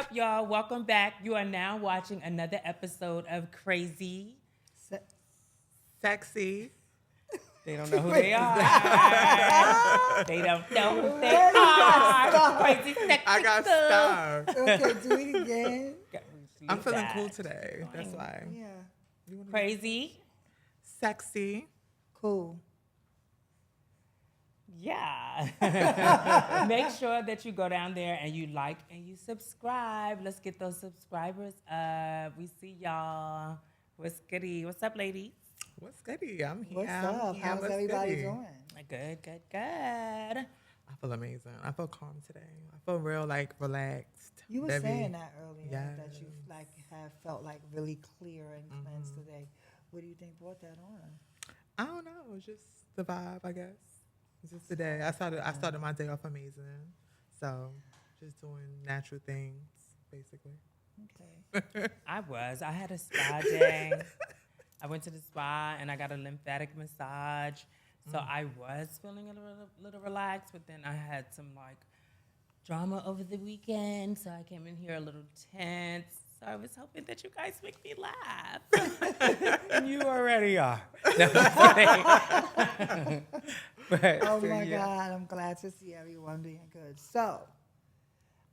up, y'all? Welcome back. You are now watching another episode of Crazy. Sexy. They don't know who they are. They don't know who they are. Crazy, sexy. I got starved. Okay, do it again. I'm feeling cool today. That's why. Yeah. Crazy. Sexy. Cool. Yeah. Make sure that you go down there and you like and you subscribe. Let's get those subscribers up. We see y'all. What's goody? What's up, ladies? What's goody? I'm here. What's up? How's everybody doing? Good. I feel amazing. I feel calm today. I feel real, relaxed. You were saying that earlier, Yes. that you have felt really clear and cleansed today. What do you think brought that on? I don't know. It's just the vibe, I guess. It's just the day. I started my day off amazing. So just doing natural things, basically. Okay. I had a spa day. I went to the spa and I got a lymphatic massage. So I was feeling a little relaxed, but then I had some drama over the weekend. So I came in here a little tense. So I was hoping that you guys make me laugh. And you already are. No, but, Oh my God, I'm glad to see everyone being good. So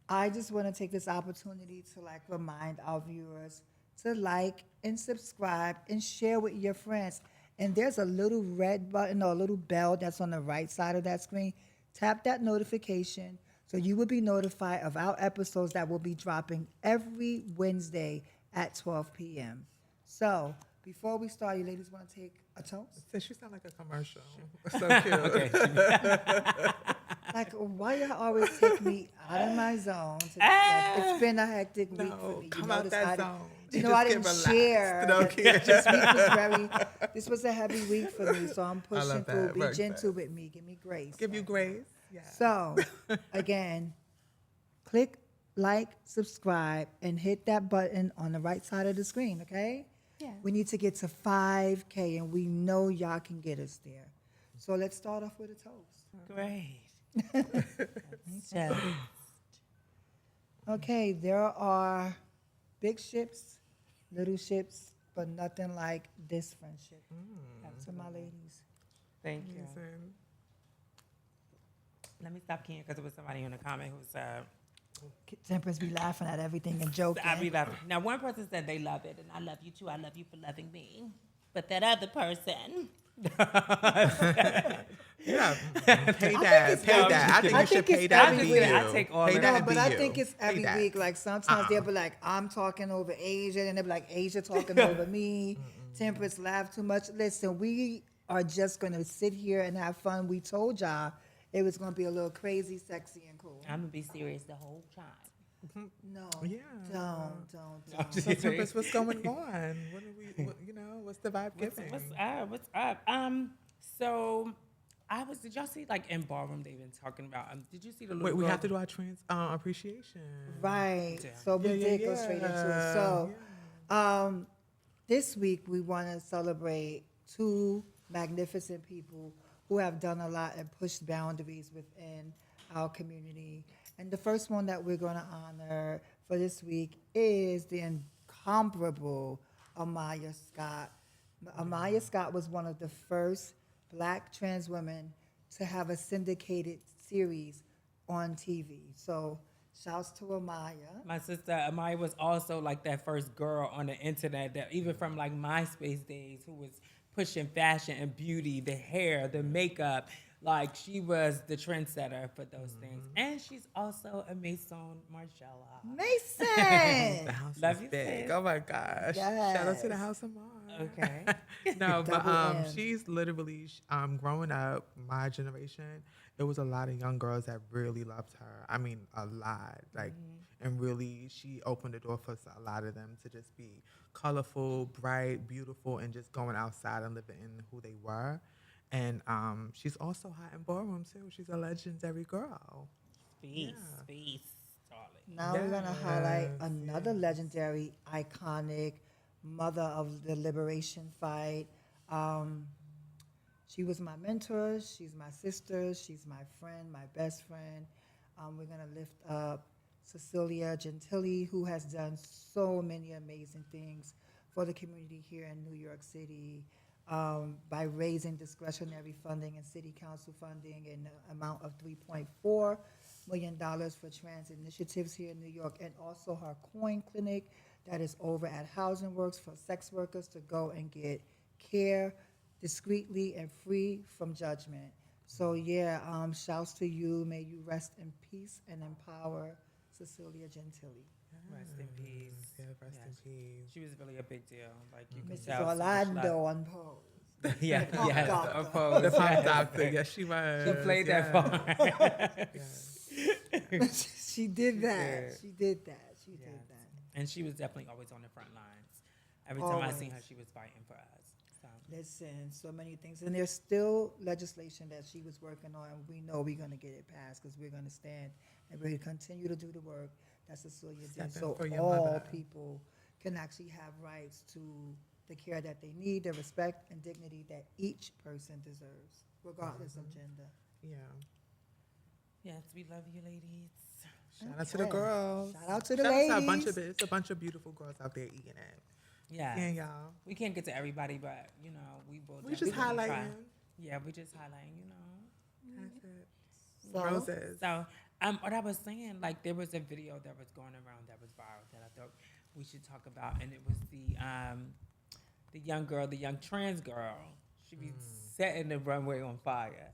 I just want to take this opportunity to remind our viewers to like and subscribe and share with your friends. And there's a little red button or a little bell that's on the right side of that screen. Tap that notification so you will be notified of our episodes that will be dropping every Wednesday at 12 p.m. So before we start, you ladies want to take a toast? So she sound like a commercial. So cute. Why y'all always take me out of my zone? It's been a hectic week for me. Come out that zone. I didn't share. This was a heavy week for me, so I'm pushing through. Be gentle with me. Give me grace. Give you grace. Yeah. So, again, click like, subscribe, and hit that button on the right side of the screen, okay? Yeah. We need to get to 5K, and we know y'all can get us there. So let's start off with a toast. Great. Okay, there are big ships, little ships, but nothing like this friendship. To my ladies. Thank you. Let me stop Ken because there was somebody in the comment who said, Tempress be laughing at everything and joking. I be laughing. Now, one person said they love it, and I love you too. I love you for loving me. But that other person. Yeah, pay that. I think you should pay that every to week. you. I take all Pay of that that. No, but to I you. think it's every Pay that. week. Sometimes they'll be I'm talking over Asia, and they'll be Asia talking over me. Tempress laugh too much. Listen, we are just going to sit here and have fun. We told y'all it was going to be a little crazy, sexy, and cool. I'm going to be serious the whole time. No, Yeah. don't. So, Tempress, what's going on? What's the vibe giving? What's up? So did y'all see in Ballroom they've been talking about, did you see the little Wait, we girl? have to do our trans appreciation. Right. Yeah. So we did go straight into it. So this week we want to celebrate two magnificent people who have done a lot and pushed boundaries within our community. And the first one that we're going to honor for this week is the incomparable Amaya Scott. Amaya Scott was one of the first Black trans women to have a syndicated series on TV. So shouts to Amaya. My sister Amaya was also that first girl on the internet that even from MySpace days who was pushing fashion and beauty, the hair, the makeup. She was the trendsetter for those things. And she's also a Maison Margiela. Mason! The house Love is you, big. sis. Oh my gosh. Yes. Shout out to the house of Mars. Okay. No, but Double M. she's literally growing up, my generation, it was a lot of young girls that really loved her. I mean, a lot. And really she opened the door for a lot of them to just be colorful, bright, beautiful, and just going outside and living in who they were. And she's also hot in Ballroom too. She's a legendary girl. Space, darling. Now we're going to highlight another legendary, iconic mother of the liberation fight. She was my mentor. She's my sister. She's my friend, my best friend. We're going to lift up Cecilia Gentili, who has done so many amazing things for the community here in New York City by raising discretionary funding and city council funding in the amount of $3.4 million for trans initiatives here in New York, and also her coin clinic that is over at Housing Works for sex workers to go and get care discreetly and free from judgment. So yeah, shouts to you. May you rest in peace and empower Cecilia Gentili. Rest in peace. Yeah, rest in peace. She was really a big deal. Like you can Mrs. tell. Orlando on pose. Yeah, Pop yes, doctor. opposed. The pop doctor, yes, she was. She played that part. Yes. She did that. did. She did that. She Yes. did that. And she was definitely always on the front lines. Every time I seen her, Always. she was fighting for us. So. Listen, so many things. And there's still legislation that she was working on, and we know we're going to get it passed because we're going to stand and we're going to continue to do the work that Cecilia Step did. in So for your all mother. people can actually have rights to the care that they need, the respect and dignity that each person deserves, regardless of gender. Yeah. Yes, we love you, ladies. Shout out to the Okay. girls. Shout out to the Shout out to ladies. it's a bunch of beautiful girls out there eating it. Yeah. Yeah, y'all. We can't get to everybody, but you know, we will. We just definitely try. highlighting. Yeah, we just highlighting. You know. That's it. So- Roses. So, what I was saying, like, there was a video that was going around that was viral that I thought we should talk about, and it was the young girl, the young trans girl. She be setting the runway on fire.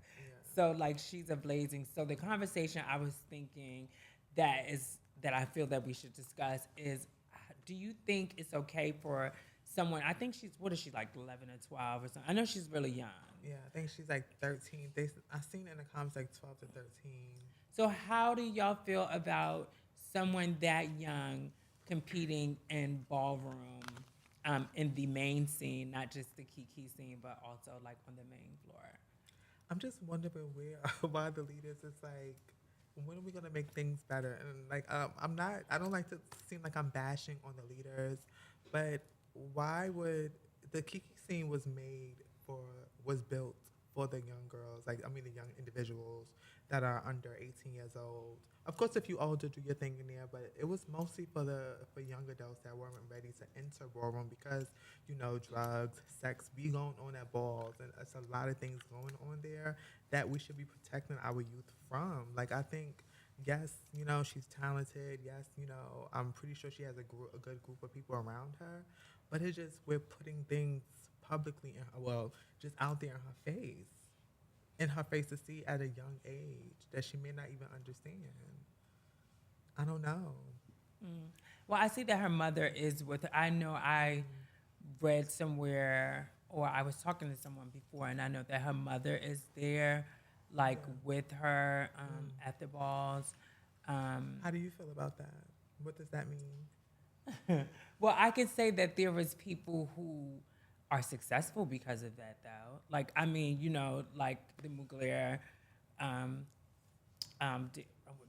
So, like, she's a blazing. So, the conversation I was thinking that I feel that we should discuss is, do you think it's okay for someone? I think what is she, like 11 or 12 or something? I know she's really young. Yeah, I think she's like 13. I seen in the comments like 12 to 13. So how do y'all feel about someone that young competing in ballroom in the main scene, not just the Kiki scene, but also like on the main floor? I'm just wondering why the leaders is like, when are we gonna make things better? And like, I don't like to seem like I'm bashing on the leaders, but why would the Kiki scene was built for the young girls, the young individuals that are under 18 years old. Of course, if you older, do your thing in there, but it was mostly for young adults that weren't ready to enter ballroom because, drugs, sex be going on at balls, and it's a lot of things going on there that we should be protecting our youth from. Like, I think, yes, she's talented. Yes, I'm pretty sure she has a good group of people around her, but it's just we're putting things publicly, just out there in her face to see at a young age that she may not even understand. I don't know. Well, I see that her mother is with her. I know I read somewhere, or I was talking to someone before, and I know that her mother is there, with her at the balls. How do you feel about that? What does that mean? Well, I can say that there was people who are successful because of that, though. The Mugler,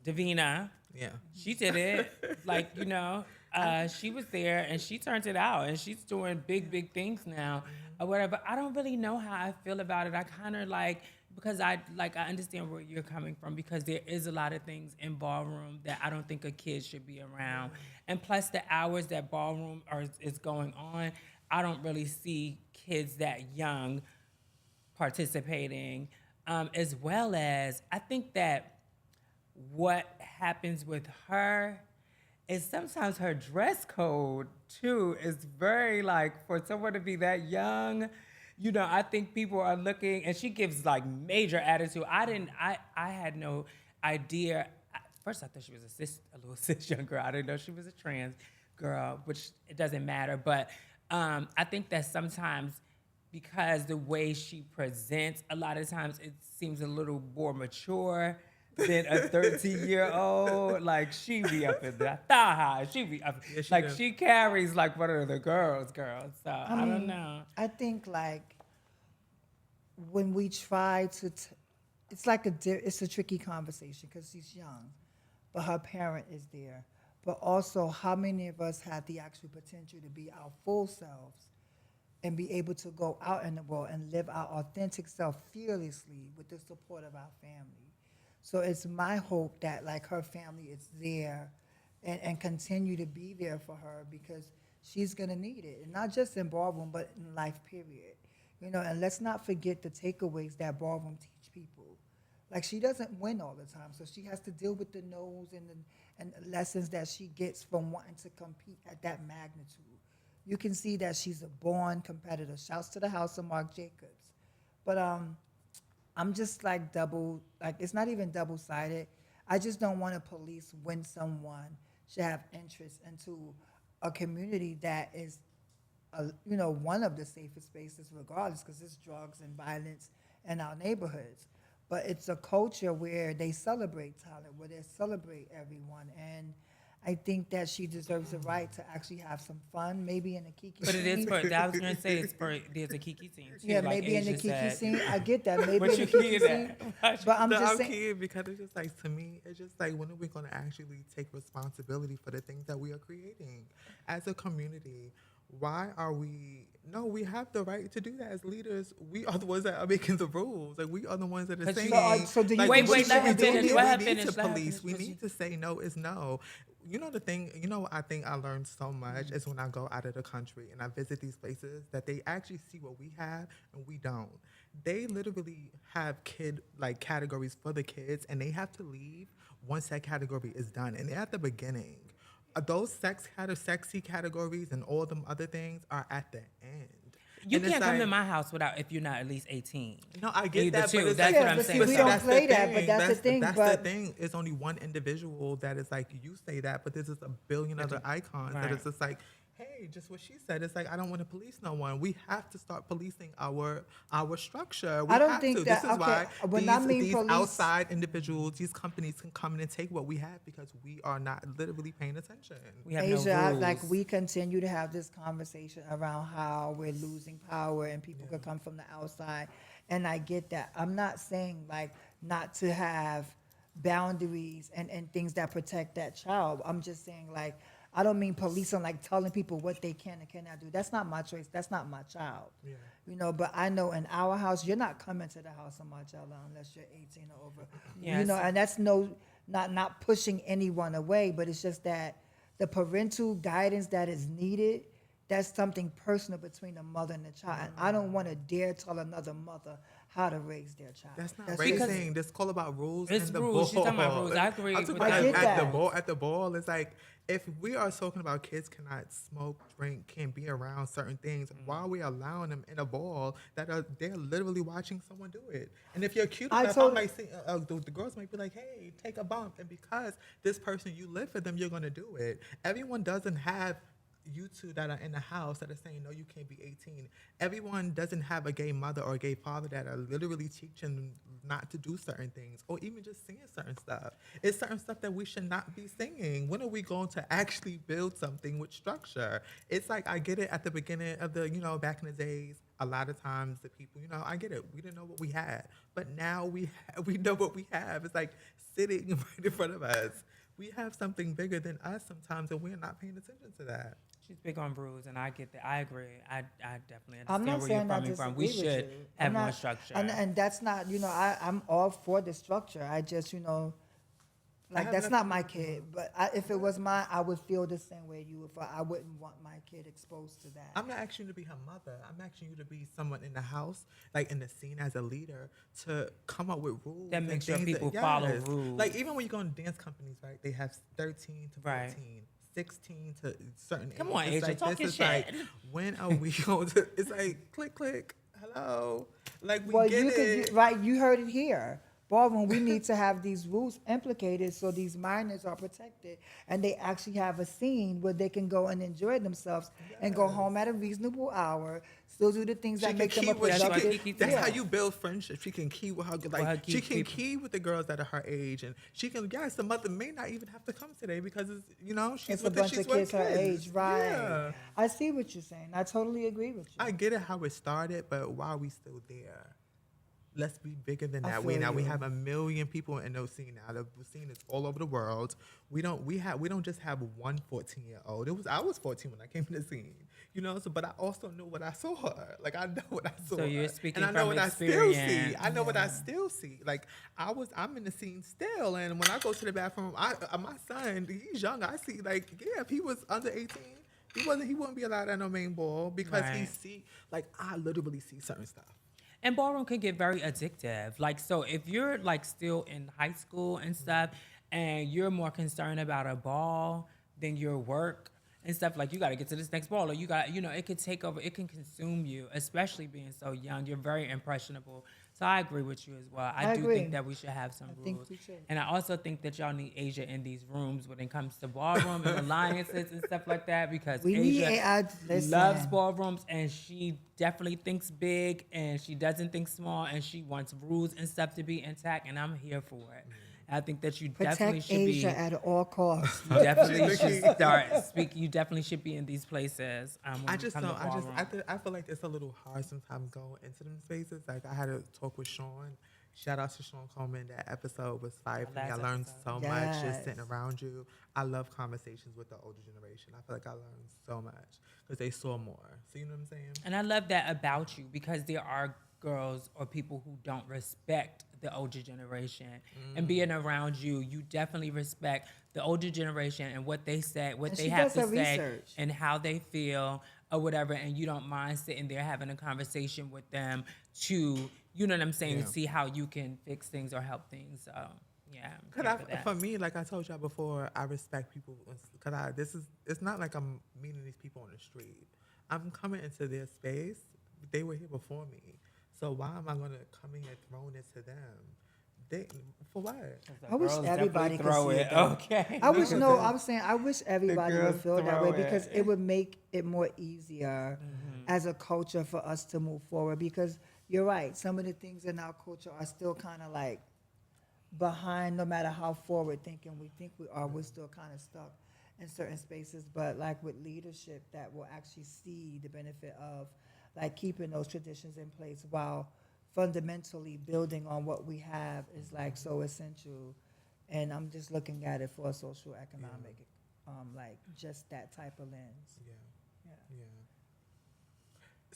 Davina. Yeah. She did it. She was there and she turned it out, and she's doing big things now or whatever. I don't really know how I feel about it. I kind of because I understand where you're coming from, because there is a lot of things in ballroom that I don't think a kid should be around. And plus the hours that ballroom is going on, I don't really see kids that young participating, as well as I think that what happens with her is sometimes her dress code too is very for someone to be that young. I think people are looking, and she gives major attitude. I had no idea. First, I thought she was a little cis young girl. I didn't know she was a trans girl, which it doesn't matter. But I think that sometimes, because the way she presents, a lot of times it seems a little more mature than a 13-year-old. She be up in the thigh high. She be up. Yeah, she carries one of the girls. So I don't know. I think when we try to, it's it's a tricky conversation because she's young, but her parent is there. But also, how many of us have the actual potential to be our full selves and be able to go out in the world and live our authentic self fearlessly with the support of our family? So it's my hope that her family is there and continue to be there for her because she's going to need it. And not just in ballroom, but in life, period. You know, and let's not forget the takeaways that ballroom teach people. Like, she doesn't win all the time, so she has to deal with the no's and the lessons that she gets from wanting to compete at that magnitude. You can see that she's a born competitor. Shouts to the house of Marc Jacobs. But I'm just like it's not even double-sided. I just don't want to police when someone should have interest into a community that is, one of the safest spaces regardless, because it's drugs and violence in our neighborhoods. But it's a culture where they celebrate talent, where they celebrate everyone. And I think that she deserves the right to actually have some fun, maybe in the kiki But scene. it is for, I was going to say, there's a kiki scene too. Yeah, like maybe in the Asia kiki said. scene. I get that. Maybe But in the you kiki hear scene. that. But I'm No, just I'm saying. kidding because it's just like, to me, it's just like, when are we going to actually take responsibility for the things that we are creating as a community? Why are we? No, we have the right to do that as leaders. We are the ones that are making the rules. Like, we are the ones that are saying. So do you like, Wait, what let her should we do? finish. Let her We need finish. to Let her police. finish, We but need to say no is no. You know the thing. You know, I think I learned so much is when I go out of the country and I visit these places that they actually see what we have and we don't. They literally have categories for the kids, and they have to leave once that category is done. And they're at the beginning. Those sexy categories and all them other things are at the end. You And it's can't come like, in my house if you're not at least 18. No, I get Either that, two. but it's That's like, what I'm but saying. see, we So don't that's play the that, but that's the thing. That's But the thing. It's only one individual that is like, you say that, but there's just a billion other icons that Right. is just like, hey, just what she said. It's like, I don't want to police no one. We have to start policing our structure. We I don't have think to. that- This is why okay, when I mean these police- outside individuals, these companies can come in and take what we have because we are not literally paying attention. We have Asia, no rules. like, we continue to have this conversation around how we're losing power and people could come from the outside, and I get that. I'm not saying like not to have boundaries and things that protect that child. I'm just saying, like, I don't mean policing, like telling people what they can and cannot do. That's not my choice. That's not my child. Yeah. You know, but I know in our house, you're not coming to the house of Marcella unless you're 18 or over. You know, Yes. and that's not pushing anyone away, but it's just that the parental guidance that is needed, that's something personal between the mother and the child. And I don't want to dare tell another mother how to raise their child. That's not just- racing. This call about rules. It's in the rules. She's ball. talking about rules. I agree I'm with talking I about get that. at the ball, it's like, if we are talking about kids cannot smoke, drink, can't be around certain things, why are we allowing them in a ball they're literally watching someone do it? And if you're cute enough, I might see, the girls might be like, hey, take a bump. And because this person, you live for them, you're going to do it. Everyone doesn't have you two that are in the house that are saying, no, you can't be 18. Everyone doesn't have a gay mother or a gay father that are literally teaching them not to do certain things or even just singing certain stuff. It's certain stuff that we should not be singing. When are we going to actually build something with structure? It's like, I get it at the beginning of the, back in the days, a lot of times the people, I get it. We didn't know what we had. But now we know what we have. It's like sitting right in front of us. We have something bigger than us sometimes, and we're not paying attention to that. She's big on rules, and I get that. I agree. I definitely I'm understand not where saying I you're coming from. We disagree with should you. have I'm more not- structure. And that's not, I'm all for the structure. I just, like, that's not my kid. But if it was mine, I would feel the same way you would feel. I wouldn't want my kid exposed to that. I'm not asking you to be her mother. I'm asking you to be someone in the house, like in the scene as a leader, to come up with rules. That makes and sure things people follow rules. Like, even when you go in dance companies, right, they have 13 to 14. Right. 16 to certain Come age. on, It's Asia, like, talk this your is like, shit. when are we going to, it's like, click, hello. Like, we Well, get it. you heard it here. Ballroom, we need to have these rules implicated so these minors are protected and they actually have a scene where they can go and enjoy themselves and go home at a reasonable hour, still do the things that make them a productive. That's Yeah. how you build friendship. She can key with her, her key she can people. key with the girls that are her age, and she can. Yes, the mother may not even have to come today because it's she's It's a with bunch she's of with kids her age, right? Yeah. I see what you're saying. I totally agree with you. I get it how it started, but why are we still there? let's be bigger than I that. feel We you. have 1 million people in those scene now. The scene is all over the world. We don't just have one 14-year-old. I was 14 when I came to the scene, you know. So, but I also know what I saw her. Like I know what I saw. So you're her. speaking and I know from what I still see. experience. I know what I still see. Like I'm in the scene still, and when I go to the bathroom, my son, he's young. I see like if he was under 18. He wouldn't be allowed at no main ball because he Right. see like I literally see certain stuff. And ballroom can get very addictive. Like, so if you're like still in high school and stuff, and you're more concerned about a ball than your work and stuff, like you got to get to this next ball, or you got, it could take over, it can consume you, especially being so young. You're very impressionable. So I agree with you as well. I do agree. think that we should have some think rules. we should. And I also think that y'all need Asia in these rooms when it comes to ballroom and alliances and stuff like that, because We need Asia AI. Listen. loves ballrooms, and she definitely thinks big, and she doesn't think small, and she wants rules and stuff to be intact, and I'm here for it. I think that you definitely Protect should Asia be. at all costs. You definitely should start speak. You definitely should be in these places. When I you just come to don't. ballroom. I feel like it's a little hard sometimes going into them spaces. Like I had a talk with Sean. Shout out to Sean Coleman. That episode was fire for me. I Last learned episode. so much just Yes. sitting around you. I love conversations with the older generation. I feel like I learned so much because they saw more. So you know what I'm saying? And I love that about you, because there are girls or people who don't respect the older generation. And being around you, you definitely respect the older generation and what they say, what And they she have does to her say, research. and how they feel or whatever. And you don't mind sitting there having a conversation with them to, you know what I'm saying, Yeah. see how you can fix things or help things. So yeah, I'm Cause here for that. for me, like I told y'all before, I respect people. It's not like I'm meeting these people on the street. I'm coming into their space. They were here before me. So why am I gonna come in here throwing it to them? For what? I wish Girls everybody definitely could throw see it. it, though. Okay. I wish no. I'm saying I wish everybody would girls feel that way throw because it. it would make it more easier as a culture for us to move forward. Because you're right, some of the things in our culture are still kind of like behind. No matter how forward thinking we think we are, we're still kind of stuck in certain spaces. But like with leadership, that will actually see the benefit of like keeping those traditions in place while fundamentally building on what we have is like so essential. And I'm just looking at it for a social economic, like just that type of lens. Yeah. Yeah. Yeah.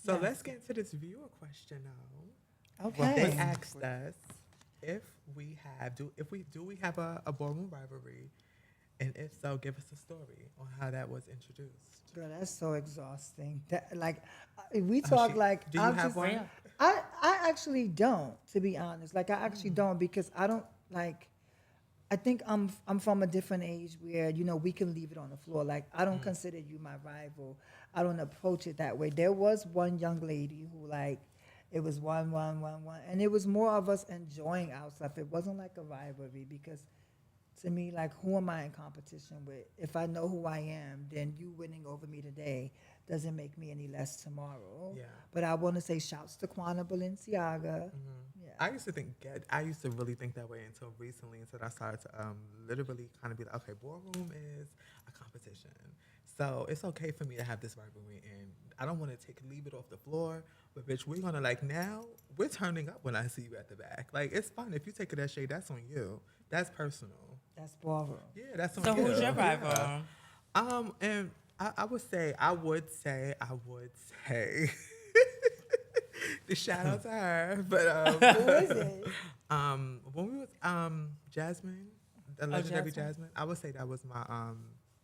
So Yes. let's get into this viewer question now. Okay. They asked us if we have a ballroom rivalry, and if so, give us a story on how that was introduced. Girl, that's so exhausting. That like, we talk she- like do you I'm have just. one? I actually don't, to be honest. Like I actually don't because I don't like. I think I'm from a different age where we can leave it on the floor. Like I don't consider you my rival. I don't approach it that way. There was one young lady who like it was one, and it was more of us enjoying our stuff. It wasn't like a rivalry because to me, like who am I in competition with? If I know who I am, then you winning over me today doesn't make me any less tomorrow. Yeah. But I want to say shouts to Quana Balenciaga. Yeah. I used to really think that way until recently, until I started to literally kind of be like, okay, ballroom is a competition. So it's okay for me to have this rivalry, and I don't want to leave it off the floor. But bitch, we're gonna now we're turning up when I see you at the back. Like it's fine if you take it that shade. That's on you. That's personal. That's ballroom. Yeah, that's on So you. who's your rival? Yeah. And I would say the shout out to her, but Who is it? when we was Jasmine, the legendary Jasmine? Jasmine, I would say that was my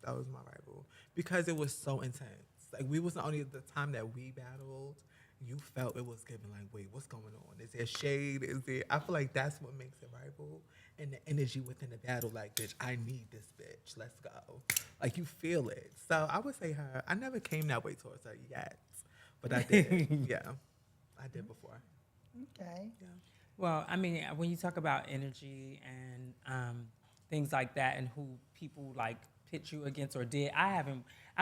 rival because it was so intense. Like we was only the time that we battled. You felt it was giving like, wait, what's going on? Is there shade? Is there? I feel like that's what makes it rival, and the energy within the battle. Like, bitch, I need this bitch. Let's go. Like you feel it. So I would say her. I never came that way towards her yet, but I did. Yeah, I did before. Okay. Yeah. Well, I mean, when you talk about energy and things like that, and who people like pit you against or did, I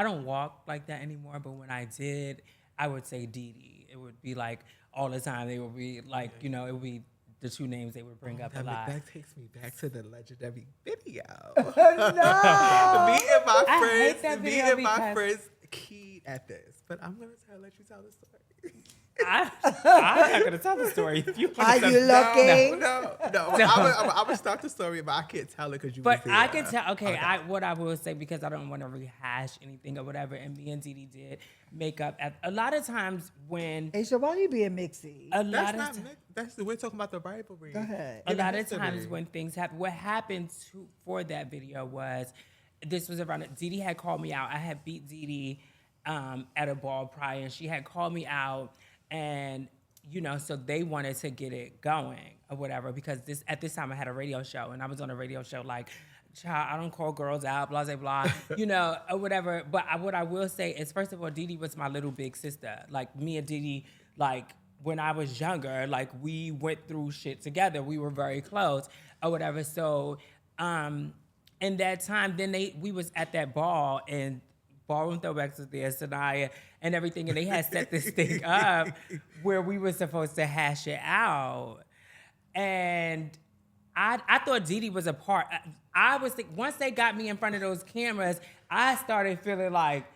don't walk like that anymore. But when I did, I would say Dee Dee. It would be like all the time. They would be like, it would be the two names they would bring up a lot. That takes me back to the legendary video. No. Me and my I hate friends, that me video and my because- friends keyed at this. But I'm gonna let you tell the story. I'm not gonna tell the story. If you Are want to you looking? No. I would start the story, but I can't tell it because you. But was there. I can tell. Okay, what I will say, because I don't want to rehash anything or whatever. And me and Dee did make up. A lot of times when Aisha, why you being mixy? We're talking about the rivalry. Go ahead. A lot of times when things happen, what happened for that video was, this was around, Dee Dee had called me out. I had beat Dee Dee at a ball prior, and she had called me out, and so they wanted to get it going or whatever, because at this time I had a radio show, and I was on a radio show like, child, I don't call girls out, blah, blah, blah, or whatever. But what I will say is, first of all, Dee Dee was my little big sister. Like, me and Dee Dee, like, when I was younger, like, we went through shit together. We were very close or whatever. So, in that time, then we was at that ball, and Ballroom Throwbacks was there, Sanaya, and everything, and they had set this thing up where we were supposed to hash it out. And I thought Dee Dee was a part. I was once they got me in front of those cameras, I started feeling like,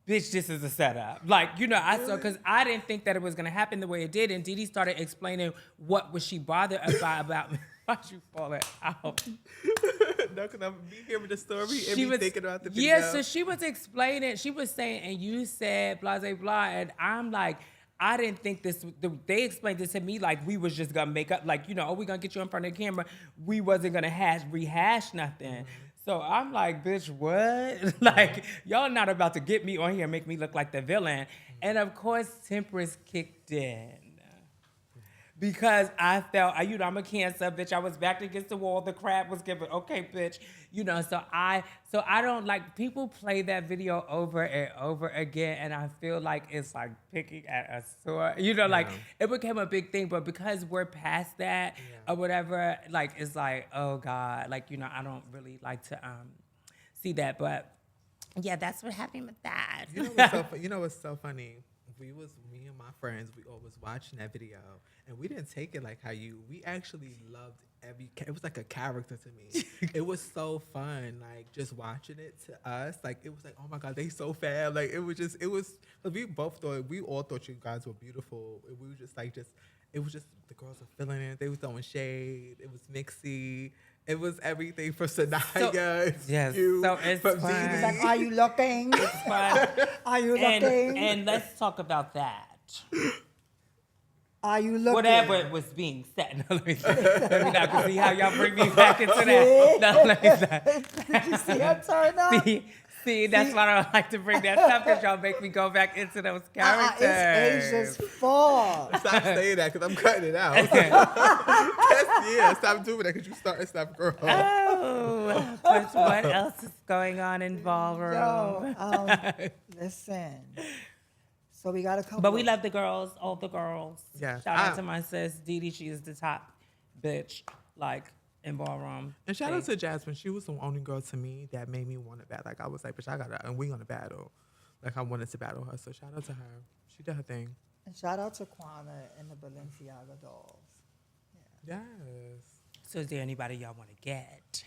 bitch, this is a setup. Like, I saw, because I didn't think that it was going to happen the way it did. And Dee Dee started explaining what was she bothered about me. Why'd you fall out? No, because I'm hearing the story and be thinking about the video. Yeah, so she was explaining, she was saying, and you said blah, blah, blah. And I'm like, I didn't think this, they explained this to me like we was just going to make up, like, we're going to get you in front of the camera. We wasn't going to rehash nothing. Mm-hmm. So I'm like, bitch, what? Like, y'all not about to get me on here and make me look like the villain. And of course, Tempress kicked in. Because I felt, I'm a Cancer, bitch. I was backed against the wall. The crab was giving, okay, bitch. So I don't like, people play that video over and over again, and I feel like it's like picking at a sword. Like, it became a big thing, but because we're past that or whatever, like, it's like, oh God, like, I don't really like to see that, but yeah, that's what happened with that. You know what's so funny? Me and my friends, we all was watching that video, and we didn't take it like how we actually loved it was like a character to me. It was so fun, like, just watching it to us. Like, it was like, oh my God, they so fab. Like, cause we all thought you guys were beautiful. We were just like, it was just, the girls were feeling it. They were throwing shade. It was mixy. It was everything for Sanaya. Yes. So it's fun. It's like, are you looking? It's fun. Are you looking? And let's talk about that. Are you looking? Whatever was being said. No, let me see how y'all bring me back into that. No, let me Did you see her turn up? See, that's why I don't like to bring that stuff, because y'all make me go back into those characters. It's Asia's fault. Stop saying that, because I'm cutting it out. Stop doing that, because you start and stop growing. Oh, but what else is going on in Ballroom? Listen. So we got a couple. But we love the girls, all the girls. Yeah. Shout out to my sis, Dee Dee. She is the top bitch, like, in Ballroom. And shout out to Jasmine. She was the only girl to me that made me want to battle. Like, I was like, bitch, and we gonna battle. Like, I wanted to battle her. So shout out to her. She did her thing. And shout out to Quana and the Balenciaga dolls. Yeah. Yes. So is there anybody y'all want to get?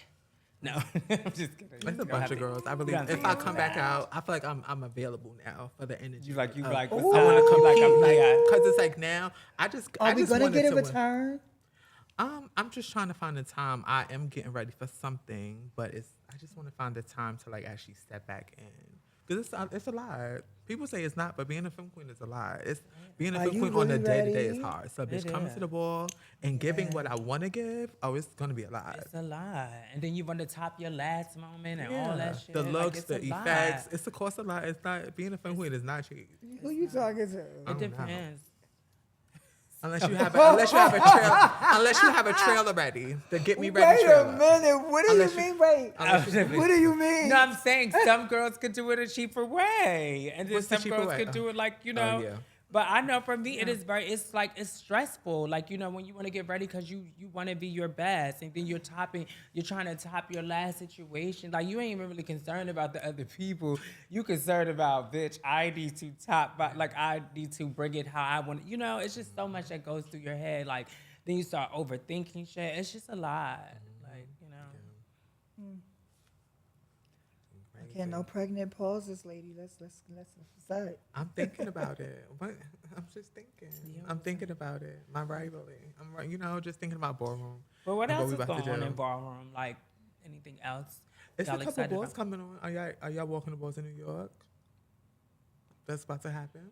No, I'm just kidding. There's a bunch of girls. I believe if I come back out, I feel like I'm available now for the energy. You like, I want to come like, because it's like now Are we gonna get a return? I'm just trying to find the time. I am getting ready for something, but I just want to find the time to, like, actually step back in, because it's a lot. People say it's not, but being a film queen is a lot. Being a film queen on a day-to-day is hard. So bitch coming to the ball and giving what I want to give, it's gonna be a lot. It's a lot, and then you want to top your last moment and all that shit. The looks, like, the effects, it's a cost a lot. It's not, being a film queen is not cheap. Who you talking to? It depends. Unless you have a trailer ready to get me ready. Wait a minute. What do you mean? Wait. What do you mean? No, I'm saying some girls could do it a cheaper way, and then What's some girls could do it like, But I know for me, it's stressful. Like, when you want to get ready because you want to be your best, and then you're trying to top your last situation. Like, you ain't even really concerned about the other people. You concerned about, bitch, I need to top, like, I need to bring it how I want it. It's just so much that goes through your head. Like, then you start overthinking shit. It's just a lot. Like, I can't no pregnant pauses, lady. Let's start. I'm thinking about it. What? I'm just thinking. I'm thinking about it. My rivalry. Just thinking about Ballroom. But what and else we is about to going on do. in Ballroom? Like anything else? It's y'all a couple excited balls about? coming on. Are y'all walking the balls in New York? That's about to happen.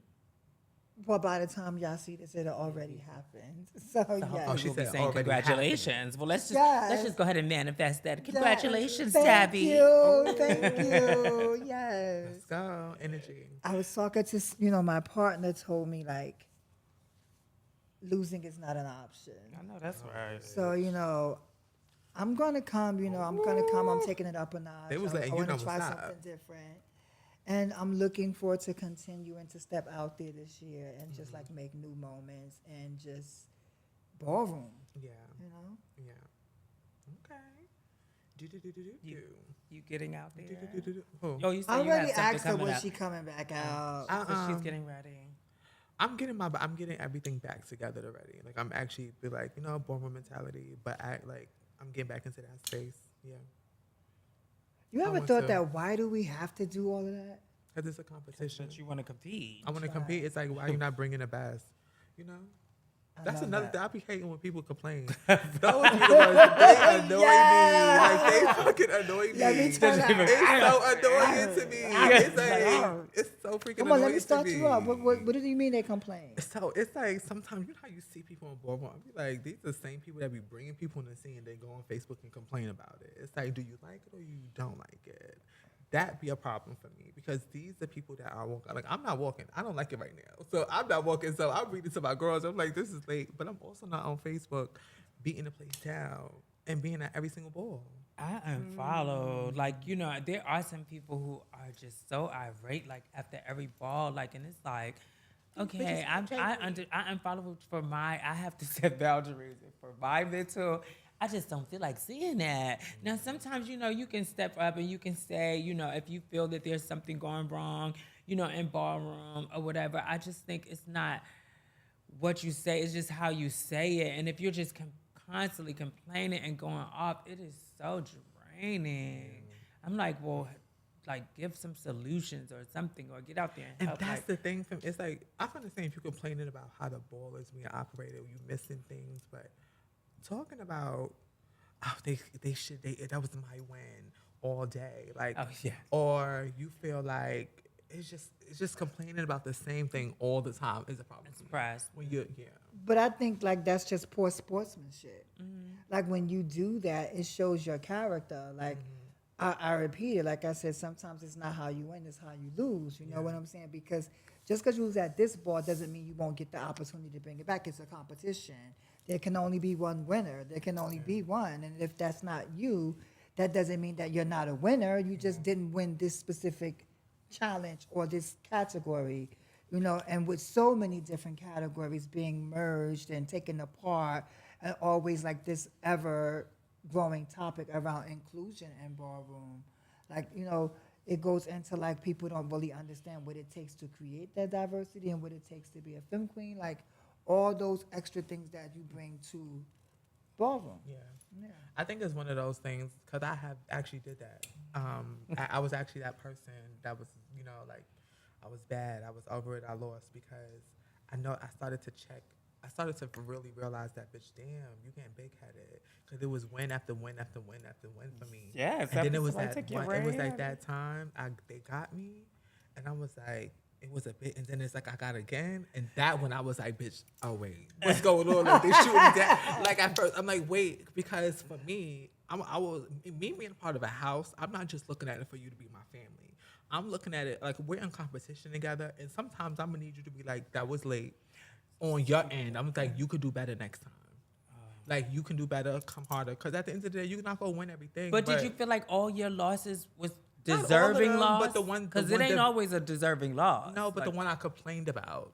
Well, by the time y'all see this, it'll already happened. So Hopefully yeah. she we'll be said saying already congratulations. Well, let's Yes. just go ahead and manifest that. Congratulations, Thank Tabby. you. Thank you. Yes. Let's go. Energy. I was talking to, my partner told me, like, losing is not an option. I know that's right. So, I'm going to come, I'm going to come. I'm taking it up a notch. They was letting I you want know to try what's up. something different. And I'm looking forward to continuing to step out there this year and just, like, make new moments and just ballroom, Yeah. Yeah. Okay. You getting out there? Who? Oh, you said I you had already something asked her coming when up. she coming back out. So she's getting ready. I'm getting everything back together already. Like I'm actually be like, ballroom mentality, but I'm getting back into that space. Yeah. You I ever want thought to. that, why do we have to do all of that? Because it's a competition. But you want to compete. I want to compete. It's like, why are you not bringing the best? That's love another that. thing. I be hating when people complain. Those be the ones, they annoy me. Like, they fucking annoy me. Let me turn It's so annoying to me. It's so freaking Come on, annoying let me start to you me. up. What do you mean they complain? So it's like sometimes how you see people on Ballroom. I be like, these are the same people that be bringing people in the scene. They go on Facebook and complain about it. It's like, do you like it or you don't like it? That be a problem for me because these are people that are walking. Like I'm not walking. I don't like it right now, so I'm not walking. So I'm reading to my girls. I'm like, this is late, but I'm also not on Facebook, beating the place down and being at every single ball. I unfollowed. Like, there are some people who are just so irate, like after every ball, like, and it's like, okay, I unfollow I have to set boundaries for my mental. I just don't feel like seeing that. Now, sometimes, you can step up and you can say, if you feel that there's something going wrong, in ballroom or whatever. I just think it's not what you say, it's just how you say it. And if you're just constantly complaining and going off, it is so draining. I'm like, well, like give some solutions or something or get out there and help. And that's the thing. It's like, I understand if you're complaining about how the ball is being operated or you missing things, but talking about that was my win all day, like, or you feel like it's just complaining about the same thing all the time is a problem. Surprise. When you But I think like that's just poor sportsmanship. Like when you do that, it shows your character. Like I repeat it, like I said, sometimes it's not how you win, it's how you lose. You know what I'm saying? Because just because you lose at this ball doesn't mean you won't get the opportunity to bring it back. It's a competition. There can only be one winner. There can only be one. And if that's not you, that doesn't mean that you're not a winner. You just didn't win this specific challenge or this category, and with so many different categories being merged and taken apart, and always like this ever growing topic around inclusion in ballroom. Like, it goes into like people don't really understand what it takes to create that diversity and what it takes to be a femme queen. Like, all those extra things that you bring to ballroom. Yeah. I think it's one of those things because I have actually did that. I was actually that person that was, like I was bad. I was over it. I lost because I started to really realize that, bitch, damn, you getting big-headed because it was win after win after win after win for me. Yes. And then it was that time they got me and I was like, it was a bit, and then it's like I got again, and that when I was like, bitch, oh wait, what's going on? Like they shooting me down. Like at first, I'm like, wait, because for me, me being a part of a house, I'm not just looking at it for you to be my family. I'm looking at it like we're in competition together, and sometimes I'm gonna need you to be like, that was late on your end. I'm like, you could do better next time. Like you can do better, come harder, because at the end of the day, you're not gonna win everything. But did you feel like all your losses was Not deserving all of them, loss? but the one- Because the it one ain't that- always a deserving loss. No, but like, the one I complained about,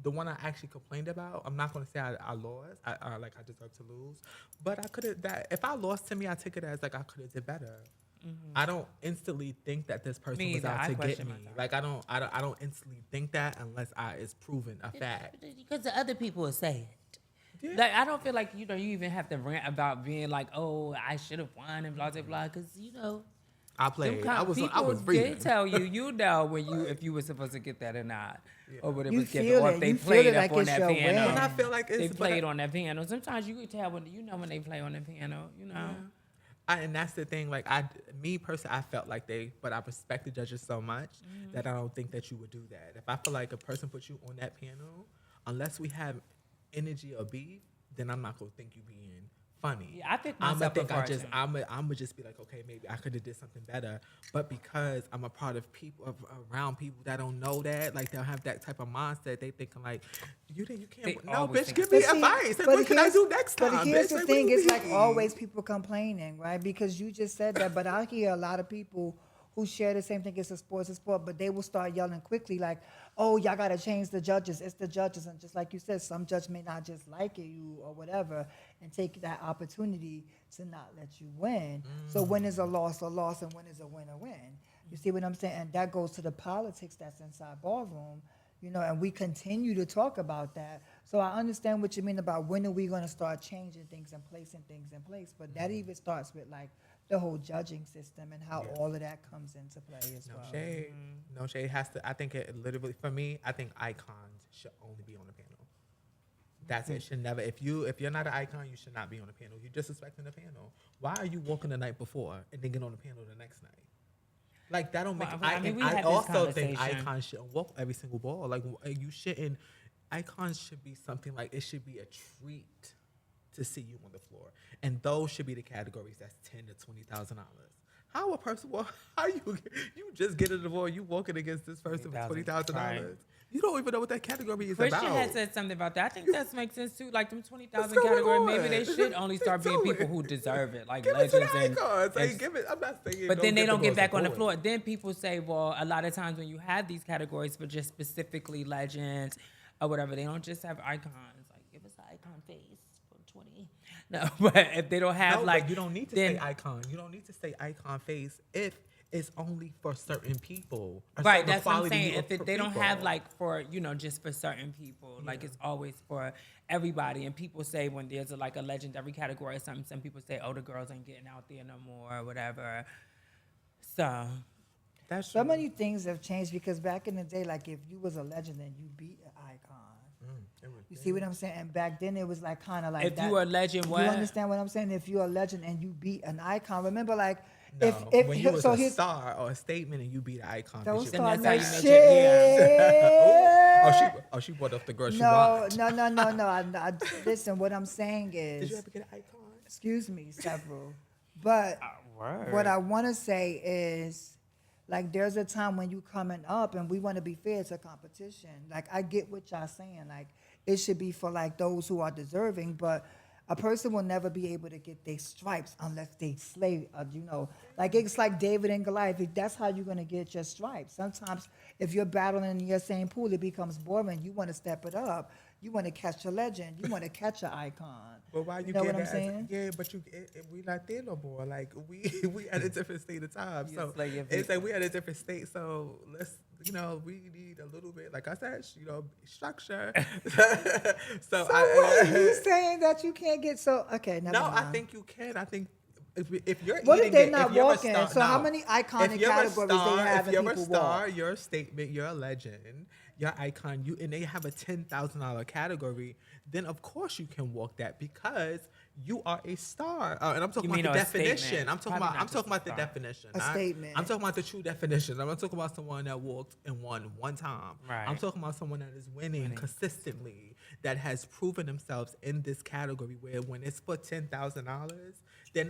the one I actually complained about, I'm not going to say I lost. I deserve to lose. But I could have, if I lost to me, I take it as like I could have did better. I don't instantly think that this person was out to get me. Like I don't instantly think that unless it's proven a fact. Because the other people will say it. Yeah. Like I don't feel like you even have to rant about being like, oh, I should have won and blah blah blah. Because I played. I was People reading. did tell you, you know, if you were supposed to get that or not, or what it You was given, feel or it. if they You feel played it up like on it's that your piano. win. And I feel like They played on that piano. Sometimes you can tell when they play on the piano, you know. And that's the thing. Like me personally, I felt like but I respect the judges so much that I don't think that you would do that. If I feel like a person puts you on that piano, unless we have energy or beef, then I'm not gonna think you being funny. Yeah, I think I'm myself gonna think before I'm gonna just be like, okay, maybe I could have did something better. But because I'm a part of people around people that don't know that, like they'll have that type of mindset. They thinking like, you can't. No, bitch, give me advice. Like, what can I do next time? But here's bitch? the Like, thing: it's like mean? always people complaining, right? Because you just said that, but I hear a lot of people who share the same thing. It's a sport, but they will start yelling quickly, like, "Oh, y'all gotta change the judges. It's the judges." And just like you said, some judge may not just like you or whatever, and take that opportunity to not let you win. So when is a loss, and when is a win, a win? You see what I'm saying? And that goes to the politics that's inside Ballroom, and we continue to talk about that. So I understand what you mean about when are we going to start changing things and placing things in place, but that even starts with like the whole judging system and how all of that comes into play as well. No shade has to. I think it literally for me. I think icons should only be on the panel. That's it. Should never. If you're not an icon, you should not be on the panel. You're disrespecting the panel. Why are you walking the night before and then get on the panel the next night? Like that don't make. I also think icons shouldn't walk every single ball. Like you shouldn't. Icons should be something like it should be a treat to see you on the floor, and those should be the categories that's $10,000 to $20,000. How a person walk? How you just get in the ball? You walking against this person for $20,000? Right. You don't even know what that category is Christian about. had said something about that. I think that makes sense too. Like them 20,000 category, maybe they should only start being people who deserve it, like give legends it to the icons. Like, give it. I'm not saying. But then they don't get back on the floor. Then people say, well, a lot of times when you have these categories for just specifically legends or whatever, they don't just have icons. Like give us an icon face for 20. No, but if they don't have you don't need to say icon. You don't need to say icon face if it's only for certain people. Right, that's what I'm saying. If they don't have like for, just for certain people, like it's always for everybody. And people say when there's a legendary category or something, some people say, oh, the girls ain't getting out there no more or whatever. So that's so many things have changed because back in the day, like if you was a legend and you beat an icon. You see what I'm saying? And back then it was like kind of like if you were a legend, what? You understand what I'm saying? If you're a legend and you beat an icon, remember like no, if when you was a star or a statement and you beat an icon. Don't start no shit. She brought up the girl she wants. No. Listen, what I'm saying is. Did you ever get an icon? Excuse me, several. But what I want to say is. Like, there's a time when you coming up and we want to be fair to competition. Like, I get what y'all saying. Like, it should be for, like, those who are deserving. But a person will never be able to get their stripes unless they slay, Like, it's like David and Goliath. That's how you're going to get your stripes. Sometimes if you're battling in your same pool, it becomes boring. You want to step it up. You want to catch a legend. You want to catch an icon. But why you know get what I'm saying? Yeah, but we not there no more. Like we at a different state of time. So it's like we at a different state. So let's we need a little bit. Like I said, structure. so what are you saying that you can't get okay? Never mind. I think you can. I think. If you're what eating if they're it, not if walking? So how many iconic categories they have? If you're a star, you're a statement, you're a legend, you're icon, and they have a $10,000 category, then of course you can walk that because you are a star. And I'm talking about the definition. I'm talking about the definition. A statement. I'm talking about the true definition. I'm not talking about someone that walked and won one time. Right. I'm talking about someone that is winning consistently, that has proven themselves in this category where when it's for $10,000, you're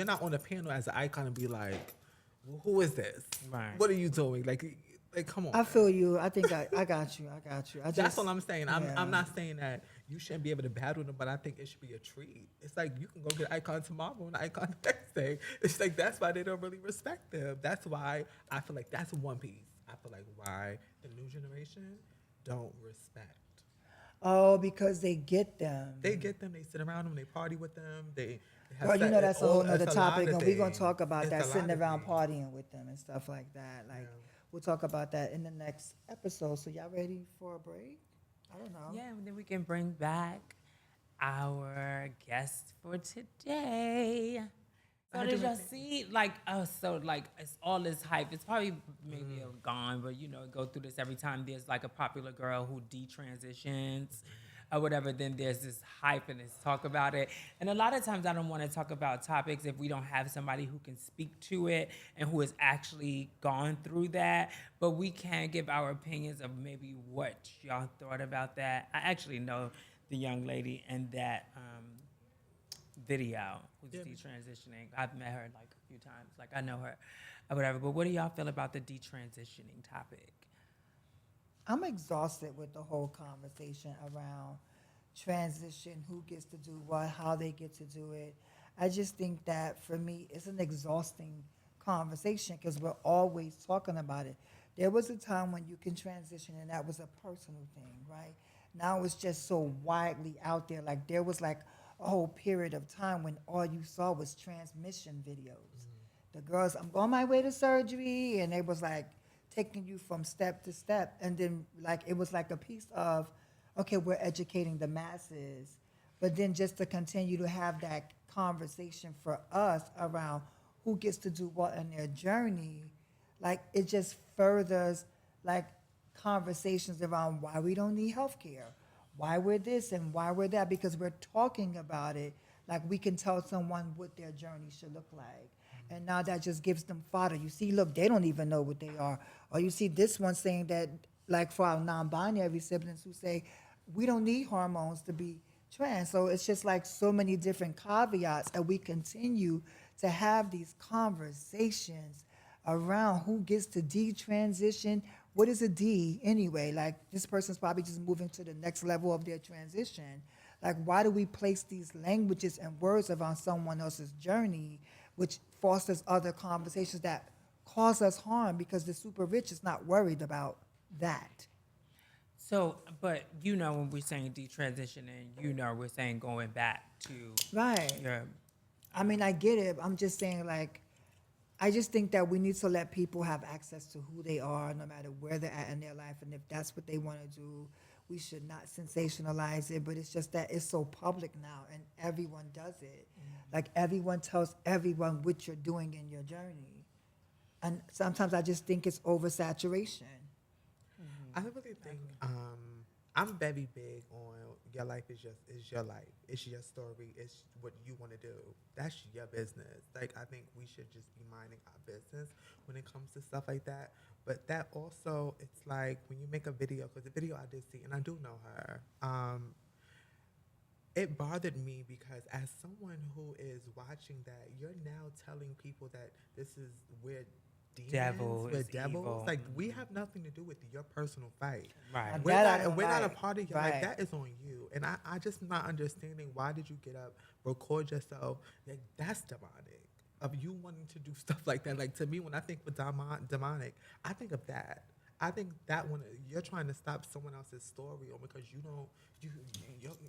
not on the panel as an icon and be like, well, who is this? Right. What are you doing? Like come on. I feel you. I think I got you. That's all I'm saying. I'm not saying that you shouldn't be able to battle them, but I think it should be a treat. It's like you can go get an icon tomorrow and an icon the next day. It's like that's why they don't really respect them. That's why I feel like that's one piece. I feel like why the new generation don't respect. Oh, because they get them. They sit around them, they party with them, they have well, that's a whole other topic, and we're going to talk about that, sitting around partying with them and stuff like that. Like, we'll talk about that in the next episode. So y'all ready for a break? I don't know. Yeah, and then we can bring back our guest for today. So did y'all see, like, so, like, it's all this hype. It's probably maybe gone, but, you know, go through this every time there's, like, a popular girl who detransitions or whatever, then there's this hype and this talk about it. And a lot of times I don't want to talk about topics if we don't have somebody who can speak to it and who has actually gone through that. But we can give our opinions of maybe what y'all thought about that. I actually know the young lady in that video who's detransitioning. I've met her like a few times. Like, I know her or whatever. But what do y'all feel about the detransitioning topic? I'm exhausted with the whole conversation around transition, who gets to do what, how they get to do it. I just think that for me, it's an exhausting conversation because we're always talking about it. There was a time when you can transition and that was a personal thing, right? Now it's just so widely out there. Like there was like a whole period of time when all you saw was transmission videos. The girls, I'm on my way to surgery, and they was like taking you from step to step. And then like it was like a piece of, okay, we're educating the masses. But then just to continue to have that conversation for us around who gets to do what in their journey, like it just furthers like conversations around why we don't need health care, why we're this and why we're that, because we're talking about it like we can tell someone what their journey should look like. And now that just gives them fodder. You see, look, they don't even know what they are. Or you see this one saying that, like for our non-binary siblings who say, we don't need hormones to be trans. So it's just like so many different caveats, and we continue to have these conversations around who gets to detransition. What is a D anyway? Like this person's probably just moving to the next level of their transition. Like why do we place these languages and words around someone else's journey, which fosters other conversations that cause us harm because the super rich is not worried about that. So, but you know when we're saying detransitioning, you know we're saying going back to Right. your... I mean, I get it. I'm just saying, like, I just think that we need to let people have access to who they are, no matter where they're at in their life. And if that's what they want to do, we should not sensationalize it. But it's just that it's so public now, and everyone does it. Like, everyone tells everyone what you're doing in your journey. And sometimes I just think it's oversaturation. I really think I'm very big on your life is your life. It's your story. It's what you want to do. That's your business. Like, I think we should just be minding our business when it comes to stuff like that. But that also, it's like when you make a video, because the video I did see, and I do know her, it bothered me because as someone who is watching that, you're now telling people that this is where demons, we're devils. Evil. Like, we have nothing to do with your personal fight. Right. We're not a part of your Right. Like, that is on you. And I just not understanding, why did you get up, record yourself? Like, that's demonic. Of you wanting to do stuff like that. Like, to me, when I think of demonic, I think of that. I think that when you're trying to stop someone else's story, or because you know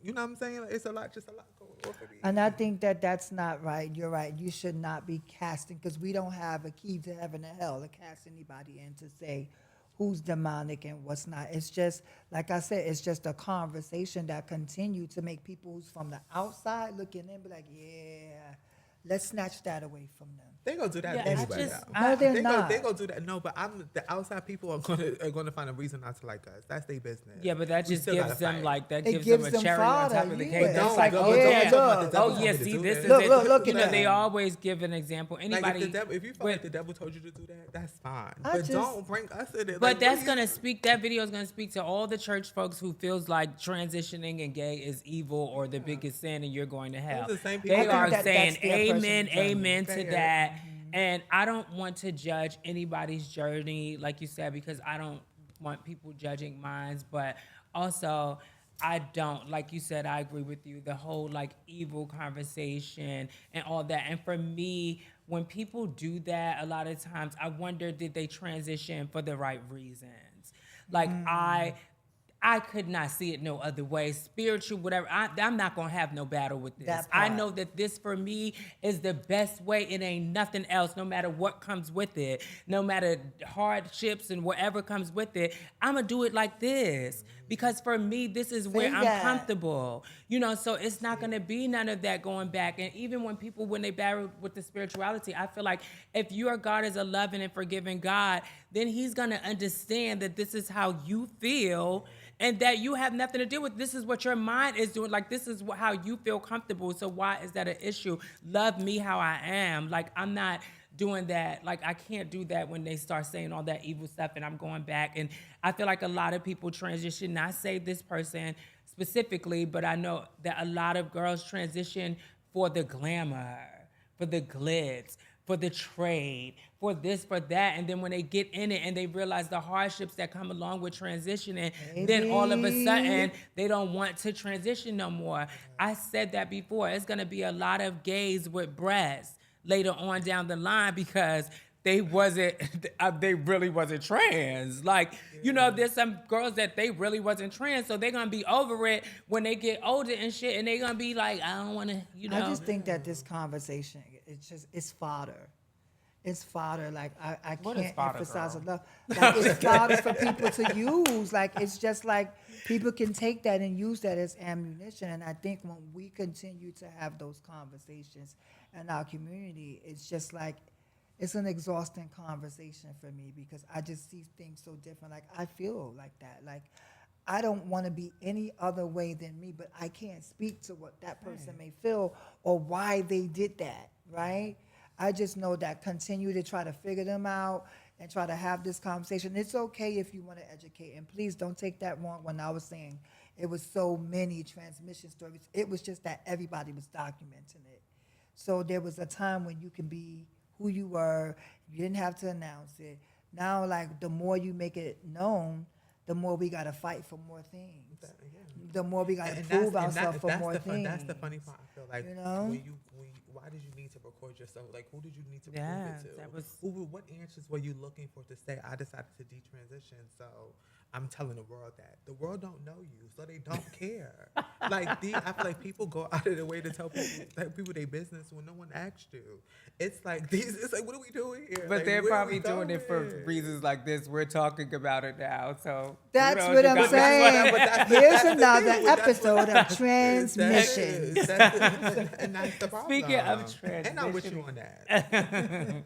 what I'm saying? Like, it's a lot going on for me. And I think that that's not right. You're right. You should not be casting, because we don't have a key to heaven and hell to cast anybody in to say who's demonic and what's not. It's just, like I said, it's just a conversation that continue to make people who's from the outside looking in be like, yeah, let's snatch that away from them. They gonna do that Yeah, anyway. No, they're not. They gonna do that. No, but the outside people are gonna find a reason not to like us. That's their business. Yeah, but that We just still gives gotta them fight. like that It gives gives them a them cherry on fodder, top of the yeah. cake. That's It's like, like, oh yeah, yeah, look. oh yeah, see this is Look, it. look You at know, that. they always give an example. Like, Anybody, if you feel like the devil told you to do that, that's fine. I But just- don't bring us in it. but Like, that's please. gonna speak. That video is gonna speak to all the church folks who feels like transitioning and gay is evil or the biggest sin, and you're going to hell. Those are the same people. They I think are that saying that's their amen, personal journey. amen to Fair. that. And I don't want to judge anybody's journey, like you said, because I don't want people judging mine. But also, I don't, like you said, I agree with you, the whole like evil conversation and all that. And for me, when people do that, a lot of times I wonder, did they transition for the right reasons? Like I could not see it no other way. Spiritual, whatever. I'm not going to have no battle with this. That I part. know that this for me is the best way. It ain't nothing else, no matter what comes with it, no matter hardships and whatever comes with it. I'm going to do it like this because for me, this is where I'm that. comfortable. You know, so it's not going to be none of that going back. And even when they battle with the spirituality, I feel like if your God is a loving and forgiving God, then he's going to understand that this is how you feel and that you have nothing to do with. This is what your mind is doing. Like, this is how you feel comfortable. So why is that an issue? Love me how I am. Like, I'm not doing that. Like, I can't do that when they start saying all that evil stuff and I'm going back. And I feel like a lot of people transition, not say this person specifically, but I know that a lot of girls transition for the glamour, for the glitz, for the trade, for this, for that. And then when they get in it and they realize the hardships that come along with transitioning, then all of a sudden they don't want to transition no more. I said that before. It's going to be a lot of gays with breasts later on down the line because they really wasn't trans. Like, you know, there's some girls that they really wasn't trans, so they're gonna be over it when they get older and shit, and they're gonna be like, I don't wanna, you know. I just think that this conversation, it's fodder. It's fodder. Like, I can't emphasize enough. Like, it's fodder for people to use. Like, it's just like people can take that and use that as ammunition. And I think when we continue to have those conversations in our community, it's just like, it's an exhausting conversation for me because I just see things so different. Like, I feel like that. Like, I don't want to be any other way than me, but I can't speak to what that person may feel or why they did that, right? I just know that continue to try to figure them out and try to have this conversation. It's okay if you want to educate, and please don't take that wrong when I was saying it was so many transmission stories. It was just that everybody was documenting it. So there was a time when you can be who you were, you didn't have to announce it. Now, like, the more you make it known, the more we got to fight for more things. The more we got to prove ourselves for more things. That's the funny part. I feel like, you know? Why did you need to record yourself? Like, who did you need to prove it to? What answers were you looking for to say, I decided to detransition, so I'm telling the world that. The world don't know you, so they don't care. Like, I feel like people go out of their way to tell people their business when no one asked you. It's like, what are we doing here? But like, they're probably doing it for reasons like this. We're talking about it now, so. That's what I'm saying. Here's another episode of Transmission. And that's the problem. Speaking of transitioning. And I'm with you on that.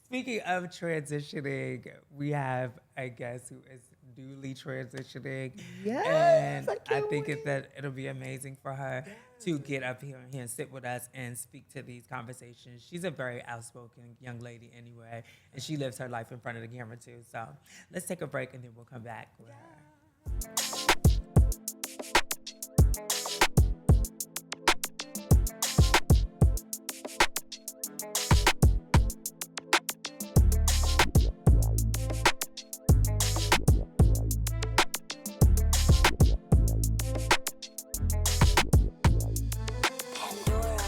Speaking of transitioning, we have a guest who is newly transitioning. Yes, and I think wait. it'll be amazing for her to get up here and sit with us and speak to these conversations. She's a very outspoken young lady anyway, and she lives her life in front of the camera too. So let's take a break and then we'll come back with her.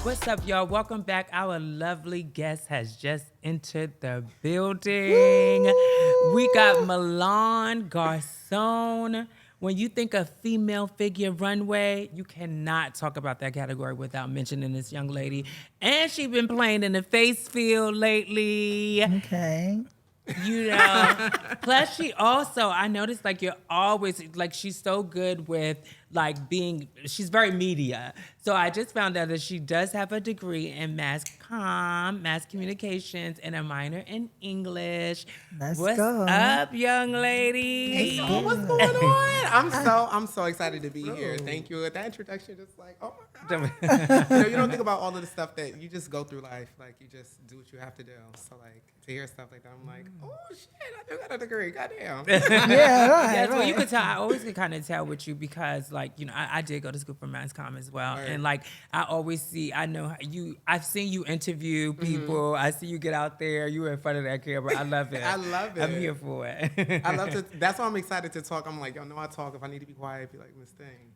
What's up, y'all? Welcome back. Our lovely guest has just entered the building. Woo! We got Milan Garçon. When you think of female figure runway, you cannot talk about that category without mentioning this young lady. And she's been playing in the face field lately. Okay. You know, plus she also, I noticed like you're always, like she's so good with like she's very media. So I just found out that she does have a degree in mass communications and a minor in English. What's up, young lady? Hey, what's going on? I'm so excited to be here. Thank you. That introduction is like, oh my God. You don't think about all of the stuff that you just go through life. Like, you just do what you have to do. So like, to hear stuff like that, I'm like, oh shit, I do got a degree. Goddamn. Yeah, right. Well, you could tell. I always could kind of tell with you because, like, you know, I did go to school for mass comm as well, and like I always see, I know you. I've seen you interview people. I see you get out there. You in front of that camera. I love it. I love it. I'm here for it. I love to. That's why I'm excited to talk. I'm like, y'all know I talk. If I need to be quiet, be like Miss Thing.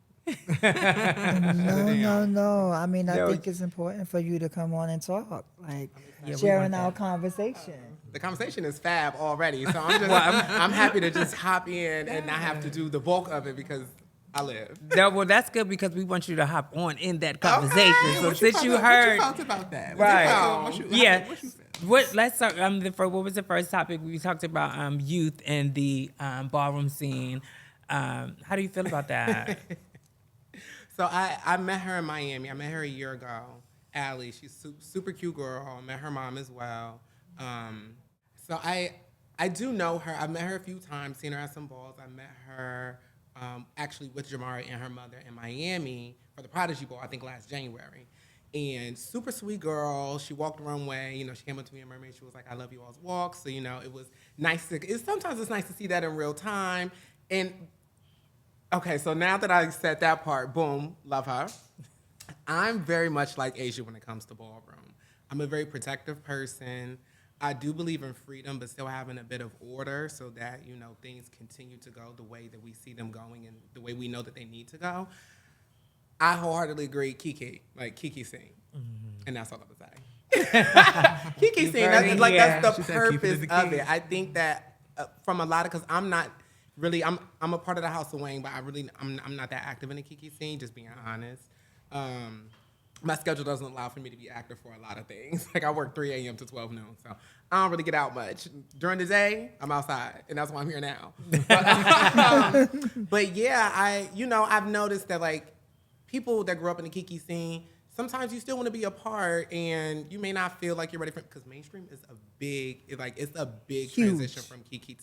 No. I mean, I think it's important for you to come on and talk, like sharing our conversation. The conversation is fab already, so I'm happy to just hop in and not have to do the bulk of it because I live. No, well, that's good because we want you to hop on in that conversation. Okay. So since you heard, what you felt about that? Right? Let's start. What was the first topic we talked about? Youth and the ballroom scene. How do you feel about that? So I met her in Miami. I met her a year ago. Allie, she's super cute girl. I met her mom as well. So I do know her. I met her a few times, seen her at some balls. I met her actually with Jamari and her mother in Miami for the Prodigy Ball, I think last January. And super sweet girl. She walked the runway. You know, she came up to me in Mermaid. She was like, "I love you all's walk." So, you know, it was nice. Sometimes it's nice to see that in real time. And okay, so now that I said that part, boom, love her. I'm very much like Asia when it comes to ballroom. I'm a very protective person. I do believe in freedom, but still having a bit of order so that, you know, things continue to go the way that we see them going and the way we know that they need to go. I wholeheartedly agree, Kiki scene. And that's all I'm going to say. Kiki scene, that's the purpose of it. I think that from a lot of, because I'm not really, I'm a part of the House of Wayne, but I'm not that active in the Kiki scene, just being honest. My schedule doesn't allow for me to be active for a lot of things. Like I work 3 a.m. to 12 noon, so I don't really get out much. During the day, I'm outside, and that's why I'm here now. But yeah, I've noticed that like people that grew up in the Kiki scene, sometimes you still want to be a part, and you may not feel like you're ready for it because mainstream is a big, it's a big Huge transition from Kiki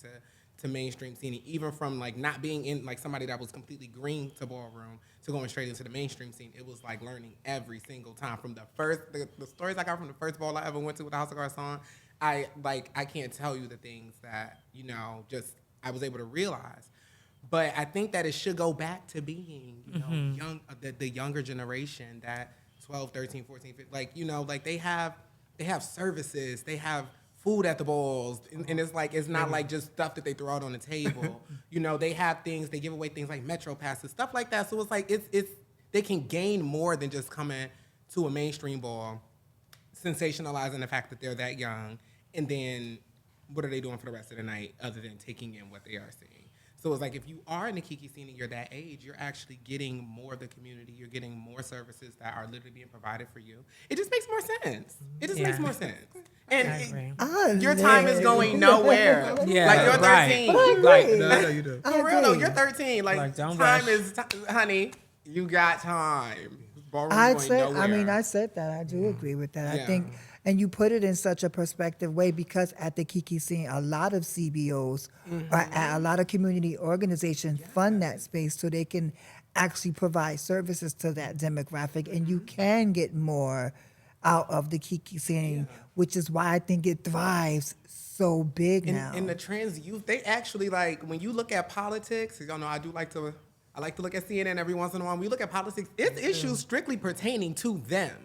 to mainstream scene, even from like not being in like somebody that was completely green to ballroom to going straight into the mainstream scene. It was like learning every single time from the stories I got from the first ball I ever went to with the House of Garcon. I can't tell you the things that, just I was able to realize. But I think that it should go back to being, young, the younger generation, that 12, 13, 14, 15, like they have services, they have food at the balls, and it's not like just stuff that they throw out on the table. They have things, they give away things like Metro passes, stuff like that. So it's like they can gain more than just coming to a mainstream ball, sensationalizing the fact that they're that young, and then what are they doing for the rest of the night other than taking in what they are seeing? So it's like if you are in the Kiki scene and you're that age, you're actually getting more of the community. You're getting more services that are literally being provided for you. It just makes more sense. It just makes more sense. And your time is going nowhere. Yeah, like you're 13. Right. No, you do. For real though, you're 13. Like don't time rush. is, honey, you got time. Ballroom's going nowhere. I said that. I do agree with that. Yeah. I think, and you put it in such a perspective way, because at the Kiki scene, a lot of CBOs or a lot of community organizations fund that space so they can actually provide services to that demographic, and you can get more out of the Kiki scene, which is why I think it thrives so big now. And the trans youth, they actually, like, when you look at politics, y'all know I like to look at CNN every once in a while. When we look at politics, it's issues strictly pertaining to them.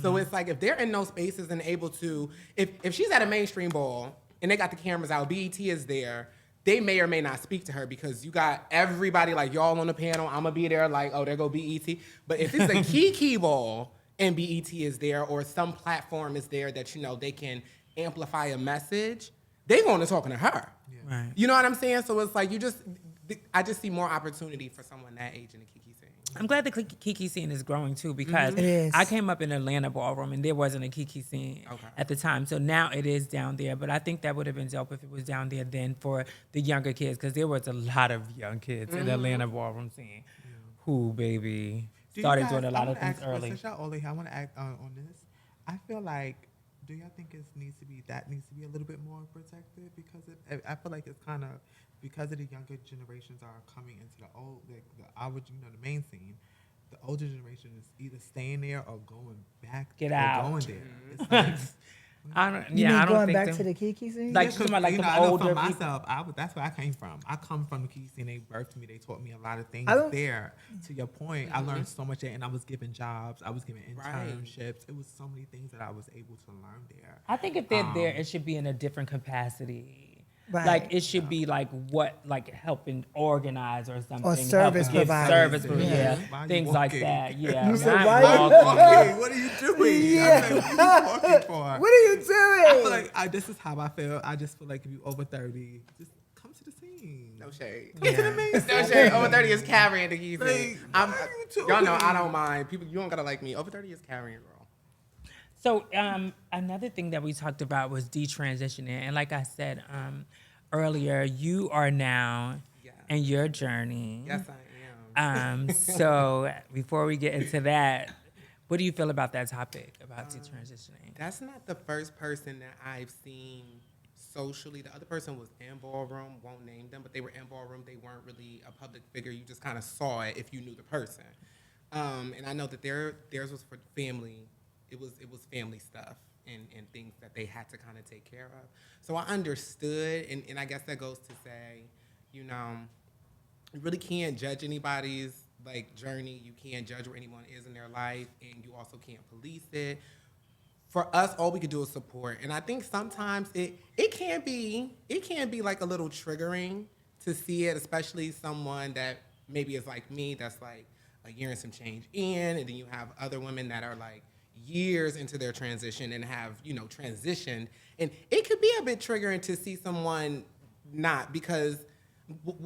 So it's like if they're in those spaces and able to, if she's at a mainstream ball and they got the cameras out, BET is there, they may or may not speak to her because you got everybody like y'all on the panel. I'm gonna be there like, oh, there go BET. But if it's a Kiki ball and BET is there, or some platform is there that they can amplify a message, they going to talking to her. Yeah. Right. You know what I'm saying? So it's like I just see more opportunity for someone that age in the Kiki scene. I'm glad the Kiki scene is growing too, because It is. I came up in Atlanta ballroom and there wasn't a Kiki scene at the time. So now it is down there. But I think that would have been dope if it was down there then for the younger kids, because there was a lot of young kids in the Atlanta ballroom scene who, baby, started doing a lot of things early. Since y'all I want to act on this. I feel like, do y'all think it needs to be a little bit more protected? Because I feel like it's kind of, because of the younger generations are coming into the main scene, the older generation is either staying there or going back. Get out. Going there. It's like, I don't going think back them- to the Kiki scene? Like, you know, like them I know older for people. myself, that's where I came from. I come from the Kiki scene. They birthed me. They taught me a lot of things there. To your point, I learned so much there, and I was given jobs. I was given internships. It was so many things that I was able to learn there. I think if they're there, it should be in a different capacity. Right. Like it should be like helping organize or something. Or service helping give providers. Service, Yeah. yeah, things like walking? that. Yeah, You said, I'm why you walking. Okay, what are you doing? Yeah. I'm like, what are you walking for? What are you doing? I feel like this is how I feel. I just feel like if you over 30, just come to the scene. No shade. Come to the main No scene. shade. Over 30 is carrying the Kiki Like, scene. what are you doing? Y'all know I don't mind. People, you don't gotta like me. Over 30 is carrying, girl. So another thing that we talked about was detransitioning, and like I said earlier, you are now and your journey. Yes, I am. So before we get into that, what do you feel about that topic, about detransitioning? That's not the first person that I've seen socially. The other person was in Ballroom, won't name them, but they were in Ballroom. They weren't really a public figure. You just kind of saw it if you knew the person. And I know that theirs was for family. It was family stuff and things that they had to kind of take care of. So I understood, and I guess that goes to say, you know, you really can't judge anybody's like journey. You can't judge where anyone is in their life, and you also can't police it. For us, all we could do is support. And I think sometimes it can be like a little triggering to see it, especially someone that maybe is like me, that's like a year and some change in, and then you have other women that are like years into their transition and have, you know, transitioned. And it could be a bit triggering to see someone not, because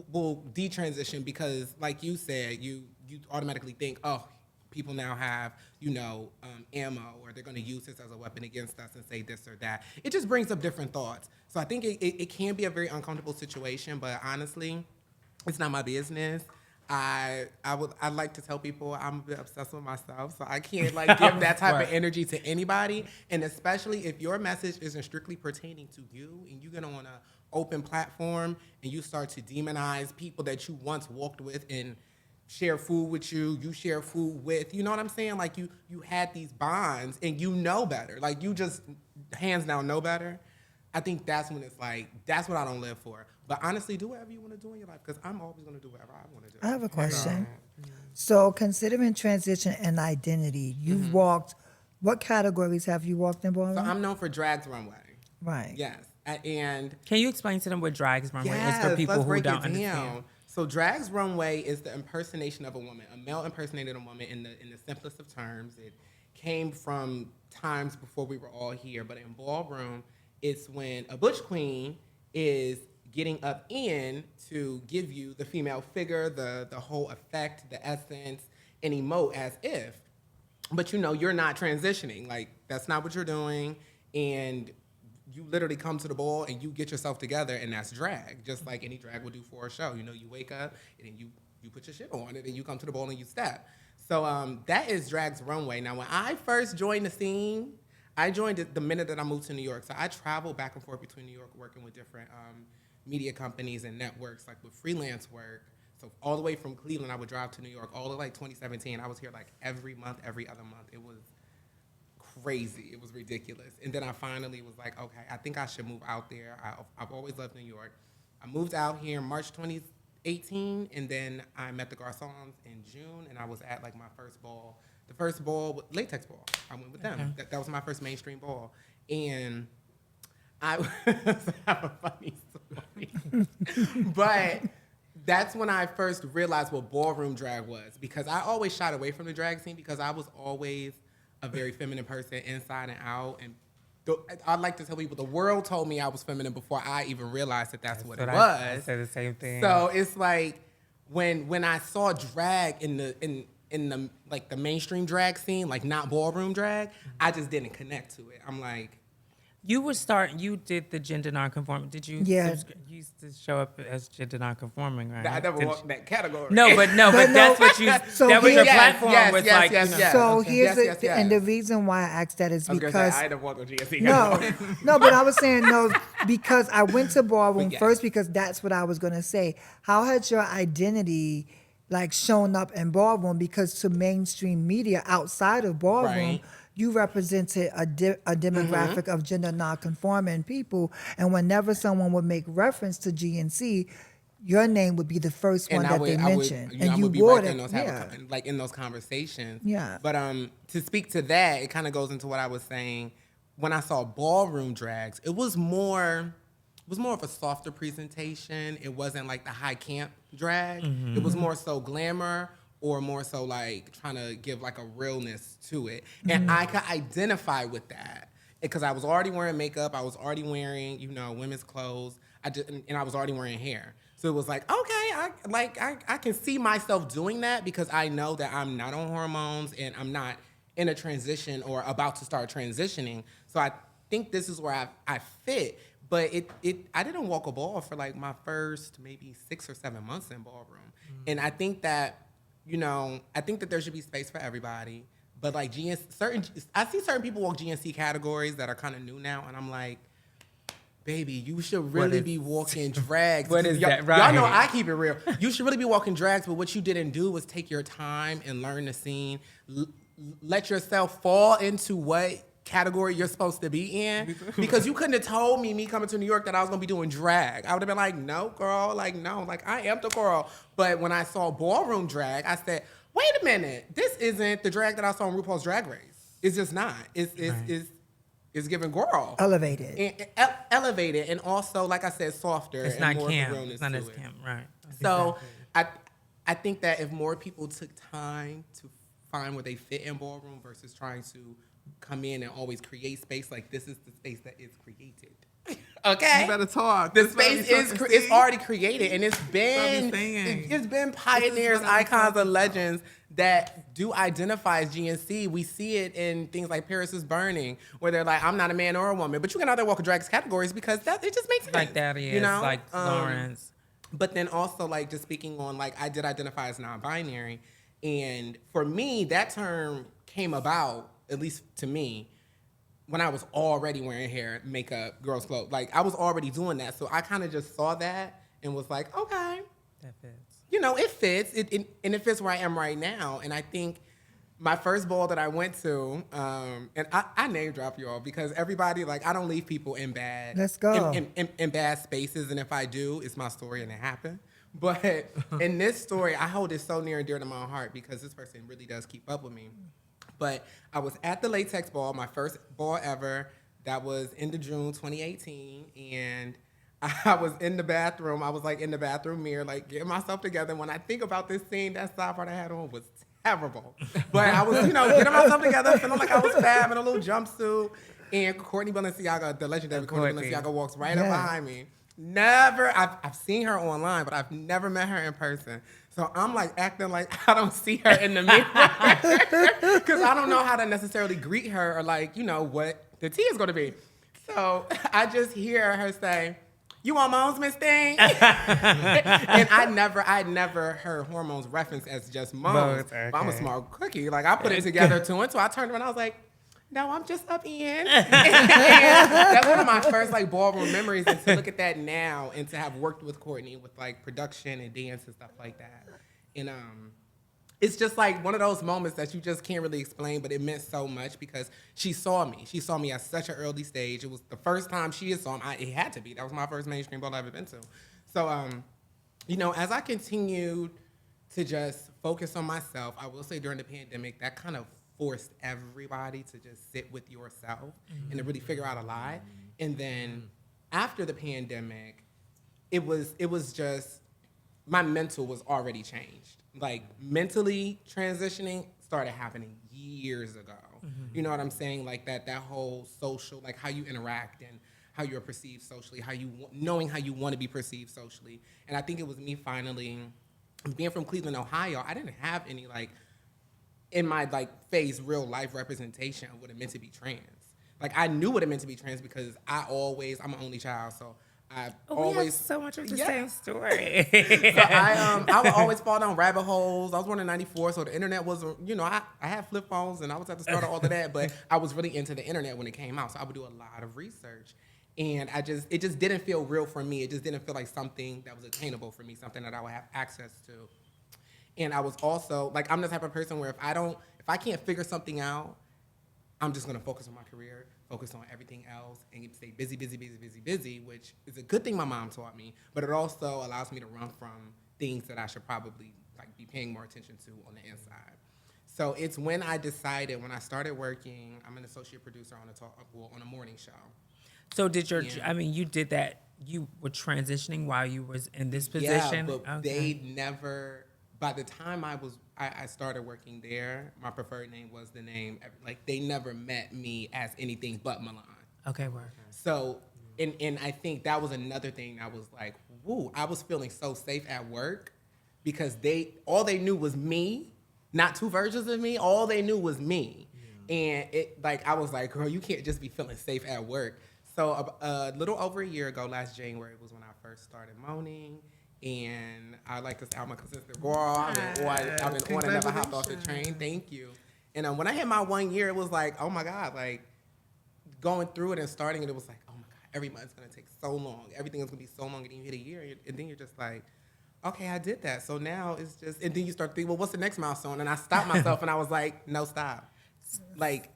will detransition, because like you said, you automatically think, oh, people now have, you know, ammo, or they're going to use this as a weapon against us and say this or that. It just brings up different thoughts. So I think it can be a very uncomfortable situation, but honestly, it's not my business. I like to tell people I'm a bit obsessed with myself, so I can't like give that type of energy to anybody. And especially if your message isn't strictly pertaining to you, and you get on an open platform and you start to demonize people that you once walked with and share food with you share food with, you know what I'm saying? Like you had these bonds and you know better. Like you just hands down know better. I think that's when it's like, that's what I don't live for. But honestly, do whatever you want to do in your life, because I'm always going to do whatever I want to do. I have a question. So considering transition and identity, you've walked, what categories have you walked in Ballroom? So I'm known for Drags Runway. Right. Yes. And Can you explain to them what Drags Runway is for people let's who break don't it understand? down. So Drags Runway is the impersonation of a woman, a male impersonating a woman in the simplest of terms. It came from times before we were all here, but in Ballroom, it's when a butch queen is getting up in to give you the female figure, the whole effect, the essence, and emote as if. But you know, you're not transitioning. Like, that's not what you're doing. And you literally come to the ball and you get yourself together, and that's drag, just like any drag would do for a show. You know, you wake up and then you put your shit on, and then you come to the ball and you step. So that is Drags Runway. Now, when I first joined the scene, I joined it the minute that I moved to New York. So I traveled back and forth between New York, working with different media companies and networks, like with freelance work. So all the way from Cleveland, I would drive to New York. All the like 2017, I was here like every month, every other month. It was crazy. It was ridiculous. And then I finally was like, okay, I think I should move out there. I've always loved New York. I moved out here in March 2018, and then I met the Garcons in June, and I was at like my first ball. The first ball, Latex Ball. I went with them. That was my first mainstream ball. And I have a funny story. But that's when I first realized what ballroom drag was, because I always shied away from the drag scene because I was always a very feminine person inside and out. And I'd like to tell people the world told me I was feminine before I even realized that that's what it was. I said the same thing. So it's like when I saw drag in the like the mainstream drag scene, like not ballroom drag, I just didn't connect to it. I'm like, you did the gender nonconforming. Did you? Yeah. You used to show up as gender nonconforming, right? I never walked in that category. No, but that's what you. So that was your yes, platform. Was like, yes, you know, yes. So Okay. here's Yes, yes, and the yes. reason why I asked that is I was gonna because say, I never walked on GSC. no, but I was saying no because I went to Ballroom Yes. first because that's what I was gonna say. How had your identity like shown up in Ballroom? Because to mainstream media outside of Ballroom, Right. you represented a demographic of gender nonconforming people, and whenever someone would make reference to GNC, your name would be the first one that they mentioned, and you would be wore right it. in those like in those conversations. Yeah. But to speak to that, it kind of goes into what I was saying. When I saw ballroom drags, it was more of a softer presentation. It wasn't like the high camp drag. It was more so glamour, or more so like trying to give like a realness to it. And I could identify with that because I was already wearing makeup. I was already wearing, women's clothes. And I was already wearing hair. So it was like, okay, I can see myself doing that because I know that I'm not on hormones and I'm not in a transition or about to start transitioning. So I think this is where I fit. But I didn't walk a ball for like my first maybe 6 or 7 months in ballroom. And I think that, I think that there should be space for everybody. But like I see certain people walk GNC categories that are kind of new now, and I'm like, baby, you should really be walking drags. What is that? Right. Y'all know I keep it real. You should really be walking drags, but what you didn't do was take your time and learn the scene. Let yourself fall into what category you're supposed to be in. Because you couldn't have told me coming to New York that I was going to be doing drag. I would have been like, no, girl. Like, no. Like, I am the girl. But when I saw ballroom drag, I said, wait a minute. This isn't the drag that I saw on RuPaul's Drag Race. It's just not. It's giving girl. Elevated. Elevated, and also, like I said, softer. It's and not more camp. realness It's not to as it. camp, right. So I think that if more people took time to find where they fit in ballroom versus trying to come in and always create space, like this is the space that is created. Okay? You better talk. The space it's already created, and it's been pioneers, icons, and legends that do identify as GNC. We see it in things like Paris is Burning, where they're like, I'm not a man or a woman, but you can either walk a drag categories because it just makes sense. Like that is, like Lawrence. But then also, like, just speaking on, like, I did identify as non-binary, and for me, that term came about, at least to me, when I was already wearing hair, makeup, girls' clothes. Like, I was already doing that. So I kind of just saw that and was like, okay. That fits. It fits. And it fits where I am right now. And I think my first ball that I went to, and I name drop y'all because everybody, like, I don't leave people in bad. Let's go. In bad spaces. And if I do, it's my story and it happened. But in this story, I hold it so near and dear to my heart because this person really does keep up with me. But I was at the latex ball, my first ball ever. That was end of June 2018. And I was in the bathroom. I was like in the bathroom mirror, like getting myself together. And when I think about this scene, that side part I had on was terrible. But I was, getting myself together, feeling like I was fab in a little jumpsuit. And Courtney Balenciaga, the legendary Courtney Balenciaga, walks right up behind me. I've seen her online, but I've never met her in person. So I'm like acting like I don't see her in the mirror because I don't know how to necessarily greet her or like, what the tea is going to be. So I just hear her say, "You hormones, Miss Thing?" And I'd never heard hormones referenced as just moans. Okay. But I'm a smart cookie. Like I put it together two and two. I turned around, I was like, no, I'm just up in. And that's one of my first like ballroom memories. And to look at that now and to have worked with Courtney with like production and dance and stuff like that. And it's just like one of those moments that you just can't really explain, but it meant so much because she saw me. She saw me at such an early stage. It was the first time she saw me. It had to be. That was my first mainstream ball I've ever been to. So, as I continued to just focus on myself, I will say during the pandemic, that kind of forced everybody to just sit with yourself and to really figure out a lot. And then after the pandemic, it was just, my mental was already changed. Like mentally transitioning started happening years ago. You know what I'm saying? Like that whole social, like how you interact and how you're perceived socially, knowing how you want to be perceived socially. And I think it was me finally, being from Cleveland, Ohio, I didn't have any like, in my like face, real life representation of what it meant to be trans. Like I knew what it meant to be trans because I'm an only child, so I always so much of the same story. So I would always fall down rabbit holes. I was born in '94, so the internet was, I had flip phones and I was at the start of all of that, but I was really into the internet when it came out, so I would do a lot of research. And it just didn't feel real for me. It just didn't feel like something that was attainable for me, something that I would have access to. And I was also, like, I'm the type of person where if I can't figure something out, I'm just gonna focus on my career, focus on everything else, and stay busy, which is a good thing my mom taught me, but it also allows me to run from things that I should probably like be paying more attention to on the inside. So it's when I decided, when I started working, I'm an associate producer on a morning show. So you did that, you were transitioning while you was in this position? Yeah, but they never, by the time I started working there, my preferred name was the name, like they never met me as anything but Milan. Okay, word. So, and I think that was another thing I was like, woo, I was feeling so safe at work because all they knew was me, not two versions of me, all they knew was me. Yeah. And I was like, girl, you can't just be feeling safe at work. So a little over a year ago, last January, was when I first started moaning. And I like to say I'm a consistent girl. I've been on and never hopped off the train. Thank you. And when I hit my 1 year, it was like, oh my God, like going through it and starting it, it was like, oh my God, every month's going to take so long. Everything is going to be so long. And then you hit a year, and then you're just like, okay, I did that. So now it's just, and then you start thinking, well, what's the next milestone? And I stopped myself and I was like, no, stop. Like,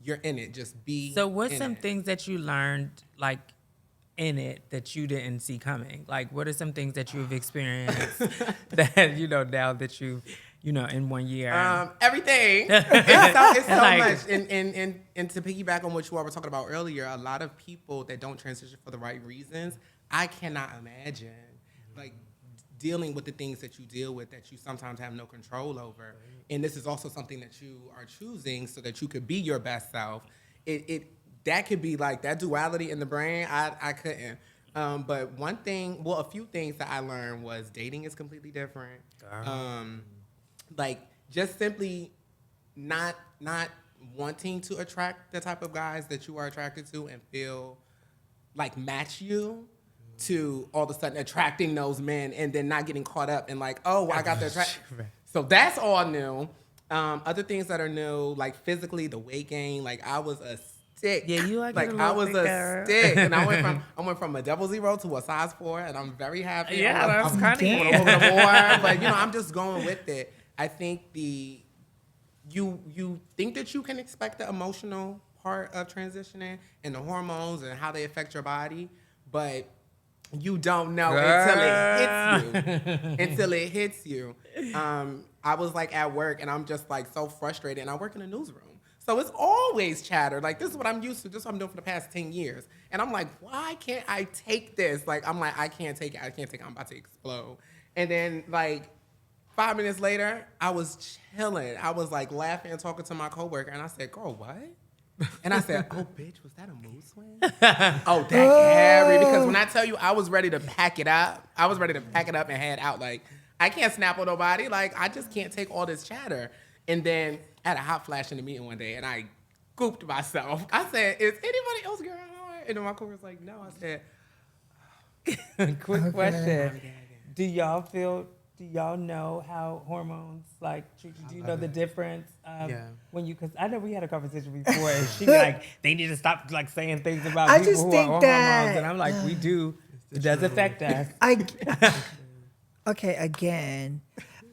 you're in it. Just be. So what's in some it. things that you learned, like, in it that you didn't see coming? Like, what are some things that you've experienced that, now that you, in 1 year? Everything. It's so Like- much. And to piggyback on what you all were talking about earlier, a lot of people that don't transition for the right reasons, I cannot imagine, like, dealing with the things that you deal with that you sometimes have no control over. And this is also something that you are choosing so that you could be your best self. That could be like that duality in the brain. I couldn't. But a few things that I learned was dating is completely different. Like just simply not wanting to attract the type of guys that you are attracted to and feel like match you to all of a sudden attracting those men and then not getting caught up in like, oh, well, I got the attraction. So that's all new. Other things that are new, like physically, the weight gain. Like I was a stick. Yeah, you like I was a stick, and I went from a 00 to a size 4, and I'm very happy. Yeah, that's I'm kind of a little bit more, but I'm just going with it. I think you think that you can expect the emotional part of transitioning and the hormones and how they affect your body, but you don't know until it hits you. I was like at work and I'm just like so frustrated, and I work in a newsroom. So it's always chatter. Like this is what I'm used to. This is what I'm doing for the past 10 years. And I'm like, why can't I take this? Like, I'm like, I can't take it. I'm about to explode. And then like 5 minutes later, I was chilling. I was like laughing and talking to my coworker, and I said, girl, what? And I said, oh, bitch, was that a mood swing? Oh, that carry. Because when I tell you I was ready to pack it up, and head out. Like, I can't snap on nobody. Like, I just can't take all this chatter. And then I had a hot flash in the meeting one day, and I gooped myself. I said, is anybody else going on? And then my coworker was like, no. I said, Quick question. Do y'all know how hormones like treat you? Do you know the difference when you? Because I know we had a conversation before, and she like they need to stop like saying things about I people just who think are on that- hormones, and I'm like, we do. It does affect us. Okay, again,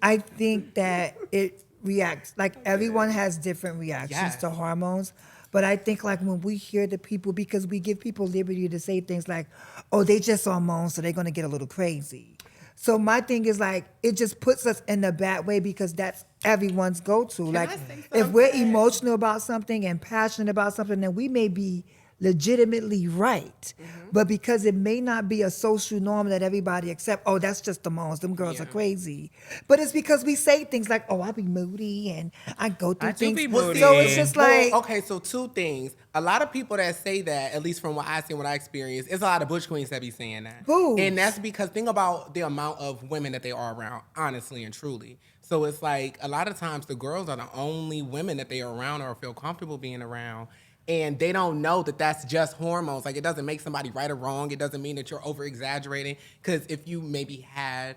I think that it reacts, like everyone has different reactions to hormones. But I think like when we hear the people, because we give people liberty to say things like, oh, they just hormones, so they're going to get a little crazy. So my thing is like, it just puts us in a bad way because that's everyone's go-to. Like if we're emotional about something and passionate about something, then we may be legitimately right. But because it may not be a social norm that everybody accept, oh, that's just the moms, them girls are crazy. But it's because we say things like, oh, I be moody and I go through things. be moody. So it's just like, okay, so two things. A lot of people that say that, at least from what I see and what I experience, it's a lot of butch queens that be saying that. Boobs. And that's because think about the amount of women that they are around, honestly and truly. So it's like a lot of times the girls are the only women that they are around or feel comfortable being around. And they don't know that that's just hormones. Like, it doesn't make somebody right or wrong. It doesn't mean that you're over-exaggerating. Because if you maybe had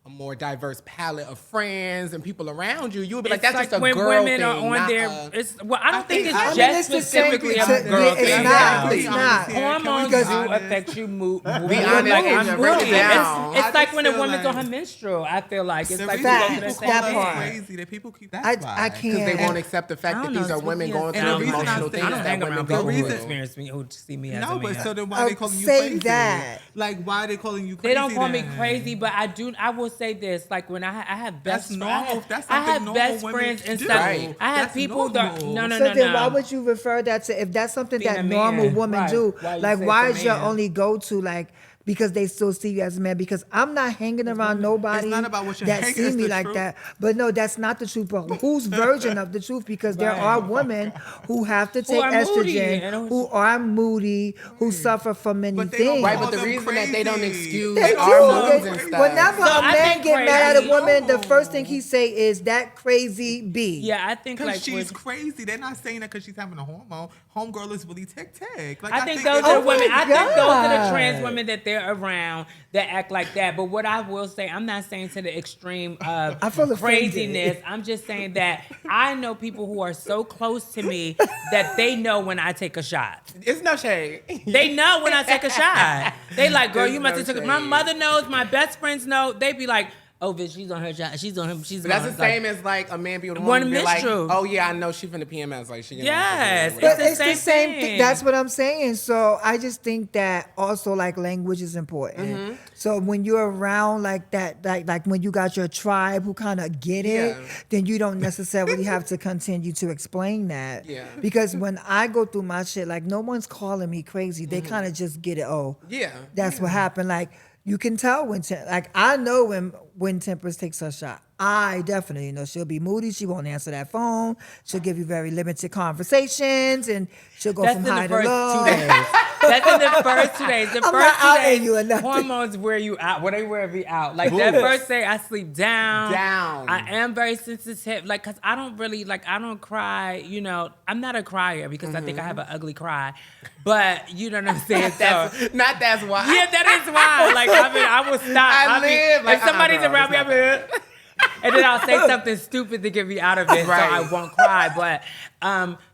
a more diverse palette of friends and people around you, you would be like, that's just a when girl women thing, are on not there. I don't think it's I mean, just it's the same specifically a thing. girl It's thing. not. Exactly. It's not. Hormones Because- do affect you mood. Be honest, Like, and I'm break it moody. down. It's I like just when a feel woman's like- on her menstrual. I feel like it's The like reason Facts. you go people through call the same That us part. thing. crazy that people keep I why. can't. Because they And- won't accept the fact I that don't these know, are it's women weird. going And through the reason I emotional say things I don't that hang that women around go people who reason- experience me, who see me as No, a but man. so then why they calling you say crazy? that. Like, why they calling you crazy? They don't call me then? crazy, but I will say this: like when I have best, That's normal. That's I have something best normal friends women and do. stuff. Right. I have That's people that normal. no. So then why would you refer that to, if that's something Being that a normal man, women right. do, Why you like say why it's a is your man? only go-to like, because they still see you as a man. Because I'm not hanging around nobody It's not about what you're that hanging, see it's me the like truth. that. But no, that's not the truth. But whose version of the truth? Because there are women who have to take are moody estrogen, and who are moody, who suffer from many But they don't things. Right, call but the them reason that they don't crazy. excuse They our do. moves and stuff. Whenever So a I man think get mad at a crazy- woman, the first thing he say is that crazy B. Yeah, I think Because like she's with, crazy. They're not saying that because she's having a hormone. Homegirl is really tick-tick. Like, I think those it's- are the women. my I think those are the God. trans women that they're around that act like that. But what I will say, I'm not saying to the extreme of I feel offended. craziness. I'm just saying that I know people who are so close to me that they know when I take a shot. It's no shade. They know when I take a shot. They like, girl, There's you must no have took it. My shade. mother knows. My best friends know. They be like, oh, bitch, she's on her shot. She's on him. She's But that's on the like- same as like a man being with a One woman. Be like, mistruth. oh yeah, I know she finna PMS. Like she. Yes, It's But the it's the same same thing. thing. That's what I'm saying. So I just think that also like language is important. Mm-hmm. So when you're around like that, like when you got your tribe who kind of get it, Yeah. then you don't necessarily have to continue to explain that. Yeah. Because when I go through my shit, like no one's calling me crazy. They kind of just get it. Oh, Yeah. that's what happened. Like you can tell when, like I know when Tempress takes her shot. I definitely know she'll be moody. She won't answer that phone. She'll give you very limited conversations, and she'll go That's from in high the to first low. 2 days. That's in the first 2 days. The I'm first not 2 outing days, you or nothing. hormones wear you out. Well, they wear me out. Like that first day, I sleep down. Down. I am very sensitive. Like, cause I don't really I don't cry. You know, I'm not a crier because I think I have an ugly cry. But you know what I'm saying. So, That's why. yeah, that is why. Like, I will stop. I I'll be- live like, if somebody's girl, around me, that's I'll not be. And then I'll say something stupid to get me out of it, Right. so I won't cry. But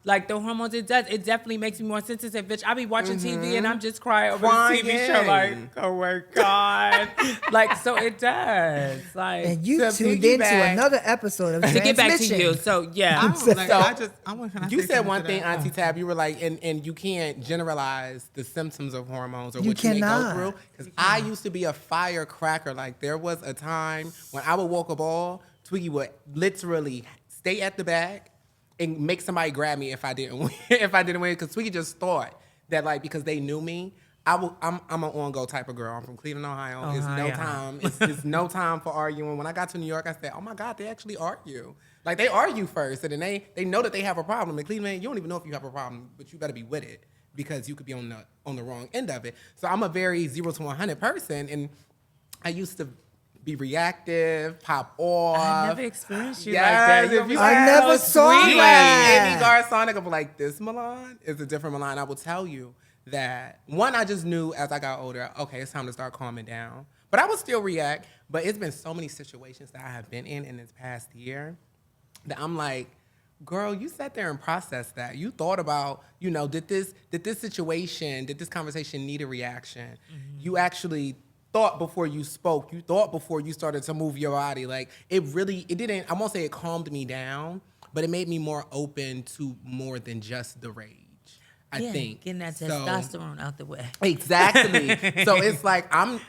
like the hormones, it definitely makes me more sensitive. Bitch, I be watching TV and I'm just crying over the TV show, like, oh my god, like so it does. Like And you To tuned into piggyback- another episode of to get back to Transmission. you, so yeah. I don't, like, So, I want, can I You say said something one to thing, that? Auntie Tab. You were like, and you can't generalize the symptoms of hormones or You what you may go cannot. through. Because I used to be a firecracker. Like there was a time when I would walk a ball, Twiggy would literally stay at the back and make somebody grab me if I didn't win. If I didn't win, because Twiggy just thought that like because they knew me. I'm an on-go type of girl. I'm from Cleveland, Ohio. It's no Ohio. time. It's no time for arguing. When I got to New York, I said, oh my God, they actually argue. Like they argue first, and then they know that they have a problem. In Cleveland, you don't even know if you have a problem, but you better be with it because you could be on the wrong end of it. So I'm a very 0 to 100 person, and I used to be reactive, pop off. I never experienced you Yes, like that. if You're you so I never saw sweet. you that. ask Amy Garçon, I'm like, this Milan is a different Milan. I will tell you that, one, I just knew as I got older, okay, it's time to start calming down. But I would still react. But it's been so many situations that I have been in this past year that I'm like, girl, you sat there and processed that. You thought about, did this situation, did this conversation need a reaction? Mm-hmm. You actually thought before you spoke. You thought before you started to move your body. Like it didn't, I won't say it calmed me down, but it made me more open to more than just the rage. I think. Getting that So- testosterone out the way. Exactly. So it's like I'm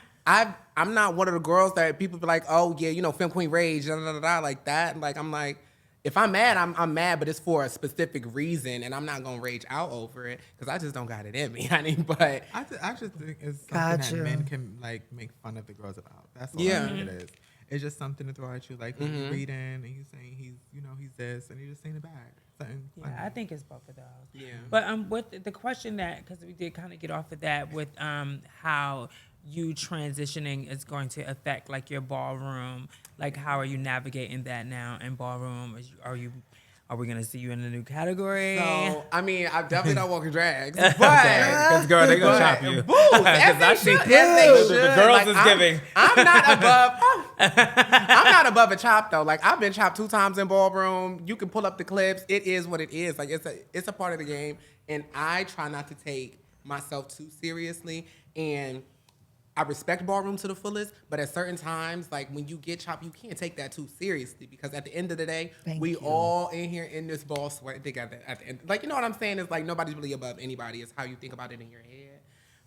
not one of the girls that people be like, oh yeah, Femme Queen Rage, da, da, da, da, like that. Like I'm like, if I'm mad, I'm mad, but it's for a specific reason, and I'm not gonna rage out over it because I just don't got it in me, honey. But I just think it's something Gotcha. that men can like make fun of the girls about. That's all Yeah. I think it is. It's just something to throw at you, like when you're reading and you're saying he's this, and you're just saying it back. Something funny. Yeah, I think it's both of those. Yeah. But with the question that, because we did kind of get off of that with how you transitioning is going to affect like your ballroom, like how are you navigating that now in ballroom? Are we gonna see you in a new category? so I mean, I definitely don't walk in drags, but Because girl, they gonna but- chop you. Boo, as they should, as they The should. girls Like, is I'm- giving. I'm not above. I'm not above a chop though. Like I've been chopped 2 times in ballroom. You can pull up the clips. It is what it is. Like it's a part of the game, and I try not to take myself too seriously. And I respect ballroom to the fullest, but at certain times, like when you get chopped, you can't take that too seriously because at the end of the day, Thank we you. all in here in this ball sweat together at the end. Like, you know what I'm saying? It's like nobody's really above anybody. It's how you think about it in your head.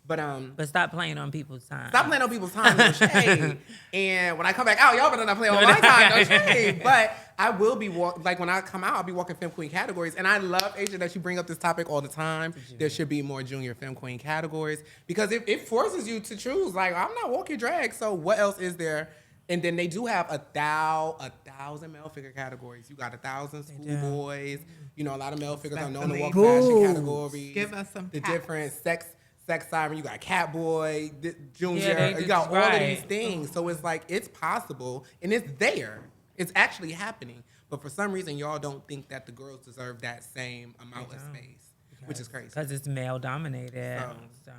But stop playing on people's time. Stop playing on people's time, no shade. And when I come back out, y'all better not play on my time, no shade. But I will be like when I come out, I'll be walking Femme Queen categories. And I love, Asia, that you bring up this topic all the time. There should be more junior Femme Queen categories because it forces you to choose. Like, I'm not walking drag, so what else is there? And then they do have 1,000 male figure categories. You got 1,000 schoolboys. You know, a lot of male figures are known to walk fashion categories. Give us some the cats. Different sex siren. You got Catboy, Junior. You got all of these things. So it's like it's possible and it's there. It's actually happening. But for some reason, y'all don't think that the girls deserve that same amount of space, which is crazy. Because it's male dominated. So.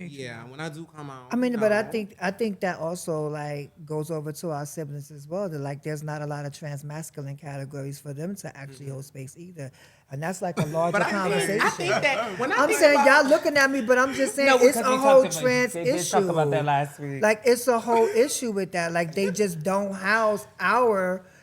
Yeah, when I do come out. I mean, but I think that also like goes over to our siblings as well. That like there's not a lot of transmasculine categories for them to actually hold space either, and that's like a larger conversation. I think that when I'm saying y'all looking at me, but I'm just saying it's a whole trans they issue. did talk about that last week. Like it's a whole issue with that. Like they just don't house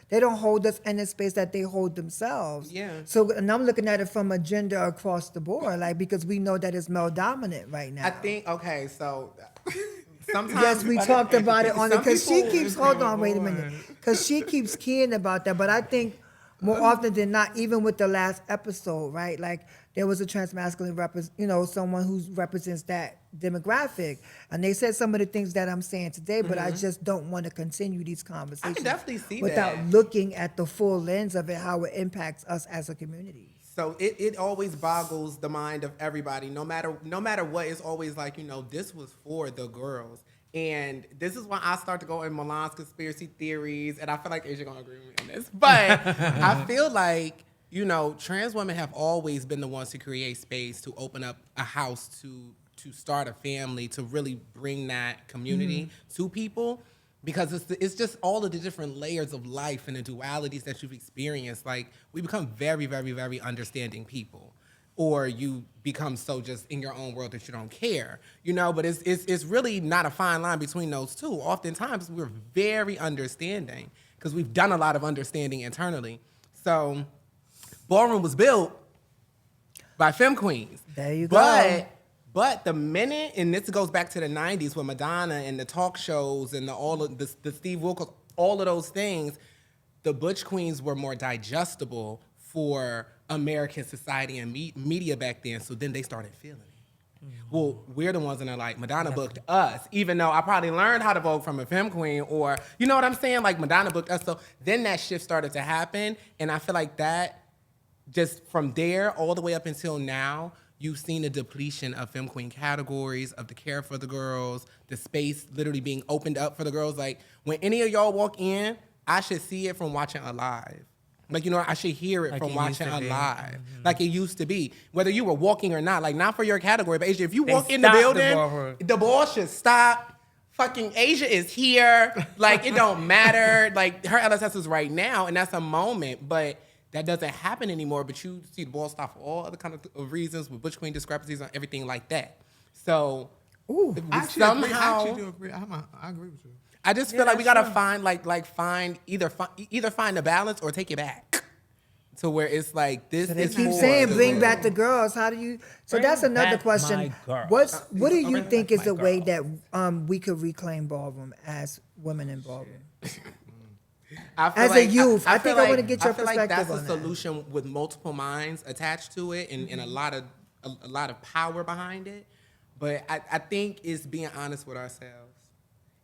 they don't hold us in the space that they hold themselves. Yeah. So, and I'm looking at it from a gender across the board, like because we know that it's male dominant right now. I think so. Sometimes yes, we talked about it on it because she keeps. Hold on, wait a minute, because she keeps keying about that. But I think more often than not, even with the last episode, right? Like there was a transmasculine someone who represents that demographic, and they said some of the things that I'm saying today. But I just don't want to continue these conversations. I can definitely see without looking at the full lens of it, how it impacts us as a community. So it always boggles the mind of everybody. No matter what, it's always like, this was for the girls. And this is when I start to go in Milan's conspiracy theories, and I feel like Asia gonna agree with me on this. But I feel like, trans women have always been the ones to create space, to open up a house, to start a family, to really bring that community to people. Because it's just all of the different layers of life and the dualities that you've experienced. Like, we become very, very, very understanding people. Or you become so just in your own world that you don't care. But it's really not a fine line between those two. Oftentimes, we're very understanding because we've done a lot of understanding internally. So, Ballroom was built by Femme Queens. There you go. But the minute, and this goes back to the 90s with Madonna and the talk shows and all of the Steve Wilkos, all of those things, the Butch Queens were more digestible for American society and media back then. So then they started feeling it. Well, we're the ones that are like, Madonna booked us, even though I probably learned how to vogue from a Femme Queen, or, you know what I'm saying? Like, Madonna booked us. So then that shift started to happen. And I feel like that, just from there all the way up until now, you've seen a depletion of Femme Queen categories, of the care for the girls, the space literally being opened up for the girls. Like, when any of y'all walk in, I should see it from watching a live. Like, I should hear it from watching a live. Like it used to be. Whether you were walking or not. Like, not for your category, but Asia, if you walk in the building, the ball should stop. Fucking Asia is here. Like, it don't matter. Like, her LSS is right now, and that's a moment. But that doesn't happen anymore, but you see the ball stop for all other kind of reasons with Butch Queen discrepancies and everything like that. So, I actually do agree. I agree with you. I just feel like we gotta find either find a balance or take it back to where it's like this. So they is keep for saying the bring girls. back the girls. How do you? So that's another question. What do you think is the way that we could reclaim ballroom as women in ballroom? As a youth, I think I want to get your perspective on that. I feel like that's a solution with multiple minds attached to it and a lot of power behind it. But I think it's being honest with ourselves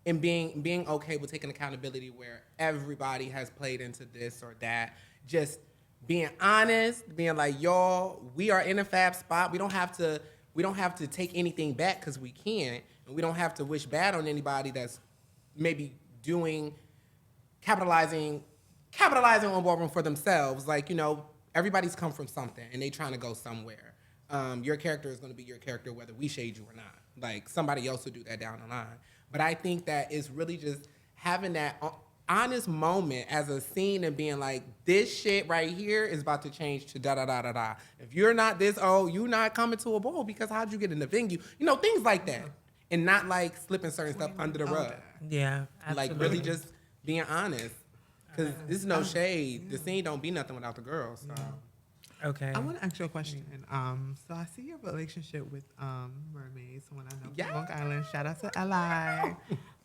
and being okay with taking accountability where everybody has played into this or that. Just being honest, being like, y'all, we are in a fab spot. We don't have to take anything back because we can't, and we don't have to wish bad on anybody that's maybe capitalizing on Ballroom for themselves. Like, everybody's come from something and they trying to go somewhere. Your character is going to be your character whether we shade you or not. Like, somebody else will do that down the line. But I think that it's really just having that honest moment as a scene and being like, this shit right here is about to change to da-da-da-da-da. If you're not this old, you're not coming to a ball because how'd you get in the venue? Things like that. And not like slipping certain stuff under the rug. Yeah, absolutely. Like, really just being honest. Because there's no shade. The scene don't be nothing without the girls. So. Okay. I want to ask you a question. So I see your relationship with mermaids. When I know from Long Island, shout out to LI.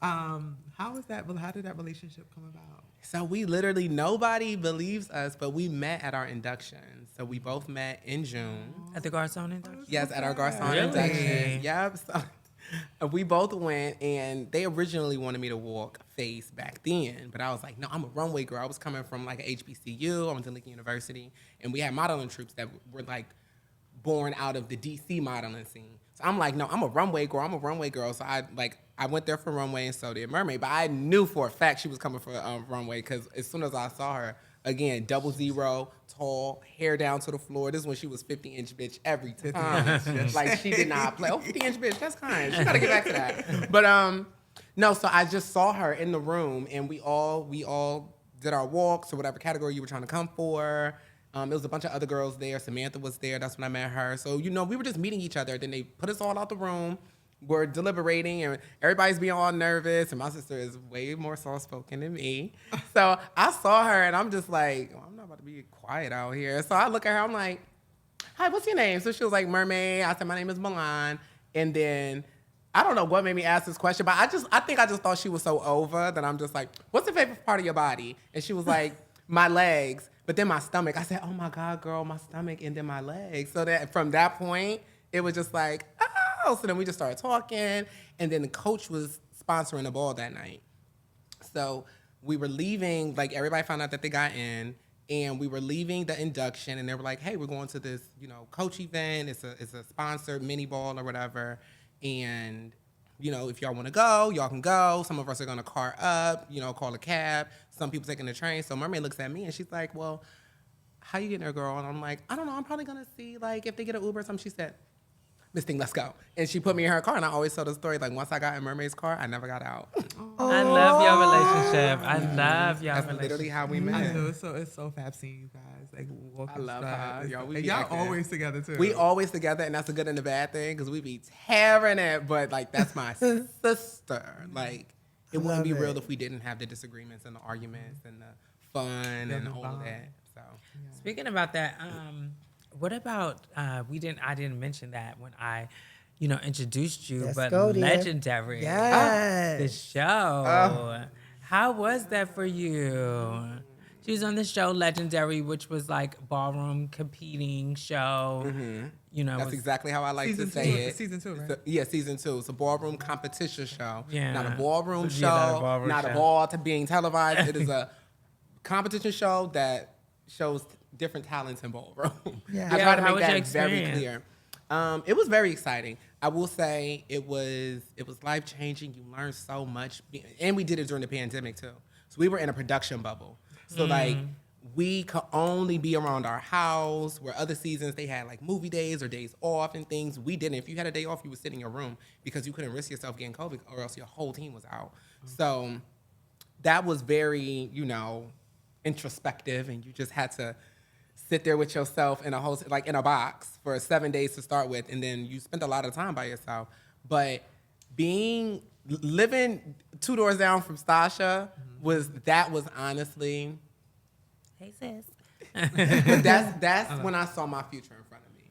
How did that relationship come about? So we literally, nobody believes us, but we met at our induction. So we both met in June. At the Garcon induction? Yes, at our Garcon Really? induction. Yep. So we both went, and they originally wanted me to walk face back then, but I was like, no, I'm a runway girl. I was coming from like an HBCU. I went to Lincoln University, and we had modeling troops that were like born out of the DC modeling scene. So I'm like, no, I'm a runway girl. So I went there for runway, and so did Mermaid. But I knew for a fact she was coming for runway, because as soon as I saw her, again, 00, tall, hair down to the floor. This is when she was 50-inch bitch every time. Like, she did not play. Oh, 50-inch bitch, that's kind. She got to get back to that. But no, so I just saw her in the room, and we all did our walks or whatever category you were trying to come for. It was a bunch of other girls there. Samantha was there. That's when I met her. So, we were just meeting each other. Then they put us all out the room. We're deliberating, and everybody's being all nervous. And my sister is way more soft-spoken than me. So I saw her, and I'm just like, I'm not about to be quiet out here. So I look at her. I'm like, hi, what's your name? So she was like, Mermaid. I said, my name is Milan. And then I don't know what made me ask this question, but I think I just thought she was so over that I'm just like, what's the favorite part of your body? And she was like, my legs. But then my stomach. I said, oh, my God, girl, my stomach, and then my legs. So that from that point, it was just like, oh. So then we just started talking. And then the coach was sponsoring the ball that night. So we were leaving. Like, everybody found out that they got in. And we were leaving the induction. And they were like, hey, we're going to this, coach event. It's a sponsored mini ball or whatever. And if y'all want to go, y'all can go. Some of us are going to car up, call a cab. Some people taking the train. So Mermaid looks at me and she's like, well, how you getting there, girl? And I'm like, I don't know. I'm probably going to see, if they get an Uber or something. She said, Miss Thing, let's go. And she put me in her car. And I always tell the story, once I got in Mermaid's car, I never got out. Oh. I love your relationship. I love your That's relationship. literally how we met. I know, it's so fab seeing you guys. I love how y'all always together, too. We always together, and that's a good and a bad thing, because we be tearing it. But, that's my sister. It wouldn't be real if we didn't have the disagreements and the arguments and the fun and all of that. So, Speaking about that, what about I didn't mention that when I, introduced you, Let's but go, dear. Legendary, Yes. the show. How was that for you? She was on the show Legendary, which was like ballroom competing show. Mm-hmm. That's exactly how I like to say it. Season 2, right? Season 2. It's a ballroom competition show. Yeah. Not a ballroom show. Not a ballroom not show. a ball to being televised. It is a competition show that shows different talents in ballroom. Yeah. I try to How make was your that very experience? clear. It was very exciting. I will say it was life-changing. You learned so much. And we did it during the pandemic, too. So we were in a production bubble. So, we could only be around our house, where other seasons they had, movie days or days off and things. We didn't. If you had a day off, you would sit in your room because you couldn't risk yourself getting COVID, or else your whole team was out. So that was very, introspective, and you just had to sit there with yourself in in a box for 7 days to start with, and then you spent a lot of time by yourself. But living 2 doors down from Stasha was honestly, Hey sis. but that's when I saw my future in front of me.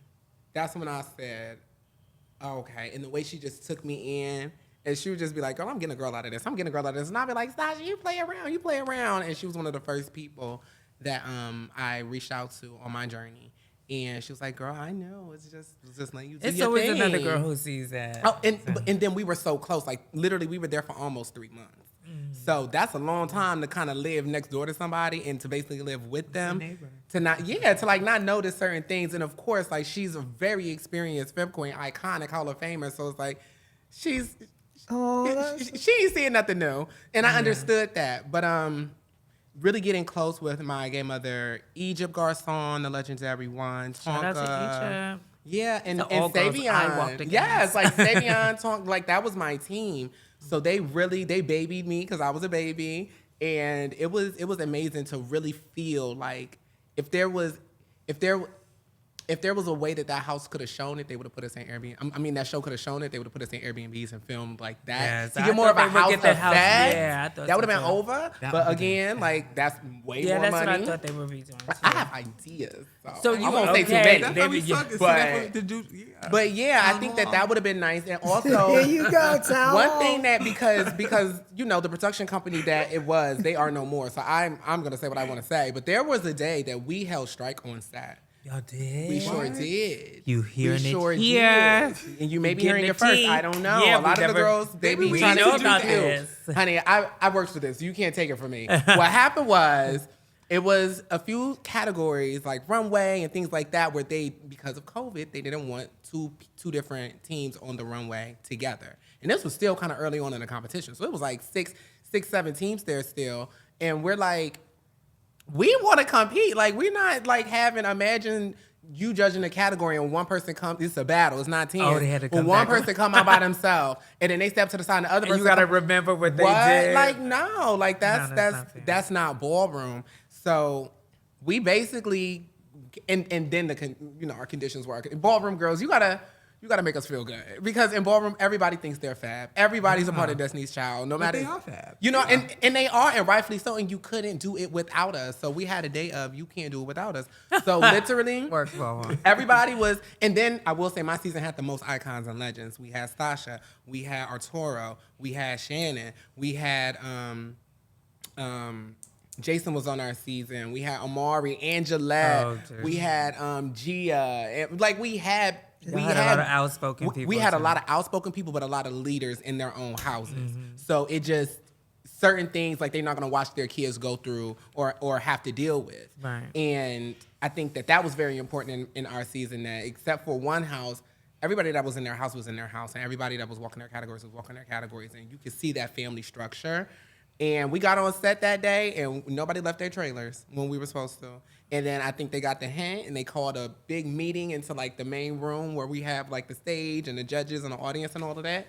That's when I said, oh, okay. And the way she just took me in, and she would just be like, girl, I'm getting a girl out of this. I'm getting a girl out of this. And I'd be like, Stasha, you play around. And she was one of the first people that I reached out to on my journey. And she was like, girl, I know. It's just letting you do It's your always thing. another girl who sees that. Oh, and then we were so close. Literally, we were there for almost 3 months. So that's a long time to kind of live next door to somebody and to basically live with them. To not notice certain things. And of course, she's a very experienced Femme Queen, iconic Hall of Famer. So it's like, she ain't seeing nothing new. And I understood that. But really getting close with my gay mother, Egypt Garcon, the legendary one. Shout out to Egypt. Yeah, and all girls I walked Savion. against. Yes, Savion, Tonka, that was my team. So they babied me because I was a baby, and it was amazing to really feel like if there if there was a way that house could have shown it, they would have put us in Airbnb. I mean, that show could have shown it. They would have put us in Airbnbs and filmed like that. Yes, to I get more of a thought they would house get the effect. house- yeah, I thought that would have so, been too. over. That But would've been again, like that's way Yeah, more that's money. what I thought they would be doing. I too. have ideas. So I you- won't say too okay, many. That's they how we be- suck. See, but- that's what the dude- yeah. But yeah, I How think long? that would have been nice. And also, Here you go, Tal. one thing that because you know the production company that it was, they are no more. So I'm gonna say what I want to say. But there was a day that we held strike on set. Y'all did. We sure did. You hearing we it sure here. did. And you may be Getting hearing the it first. tea. I don't know. Yeah, a lot we of the never- girls, they be we trying know to do about too. this. Honey, I worked for this. You can't take it from me. What happened was, it was a few categories like runway and things like that where they, because of COVID, they didn't want two different teams on the runway together. And this was still kind of early on in the competition. So it was like six, 7 teams there still. And we're like, we want to compete. Like, we're not like imagine you judging a category and one person comes, it's a battle, it's not 10. Oh, they had to come when one back. person come out by themselves and then they step to the side and the other And person you gotta come- remember what they what? did. Like, no, like No, that's that's not fair. not ballroom. So we basically, and then our conditions were ballroom girls. You gotta make us feel good because in ballroom everybody thinks they're fab. Everybody's a part of Destiny's Child, no But matter. they are fab. You know, Yeah. and they are, and rightfully so. And you couldn't do it without us. So we had a day of you can't do it without us. So literally, Work for them. everybody was, and then I will say my season had the most icons and legends. We had Stasha, we had Arturo, we had Shannon, we had Jason was on our season. We had Amari, Angela, Oh, dude. we had Gia, and, like we had Y'all had a lot of outspoken people, We had a too. lot of outspoken people, but a lot of leaders in their own houses. Mm-hmm. So it just certain things like they're not going to watch their kids go through or have to deal with. Right. And I think that was very important in our season. That except for one house, everybody that was in their house was in their house, and everybody that was walking their categories was walking their categories, and you could see that family structure. And we got on set that day, and nobody left their trailers when we were supposed to. And then I think they got the hint, and they called a big meeting into like the main room where we have like the stage and the judges and the audience and all of that.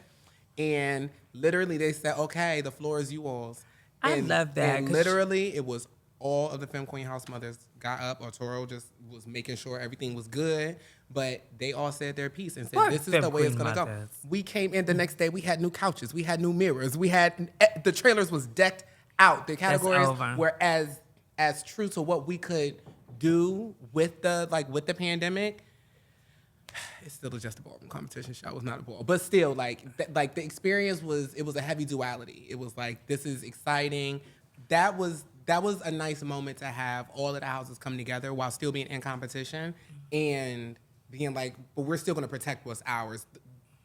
And literally they said, "Okay, the floor is you all's." I And- love that, And 'cause literally, it was all of the Femme Queen house mothers got up. Arturo just was making sure everything was good. But they all said their piece and said, What "This is Femme the way it's Queen gonna go." mothers? We came in the next day. We had new couches. We had new mirrors. We had the trailers was decked out. The categories over. were as true to what we could do with the pandemic. It's still just a ballroom competition show. It was not a ball, but still, the experience was a heavy duality. It was like, this is exciting. That was a nice moment to have all of the houses come together while still being in competition and being like, but we're still going to protect what's ours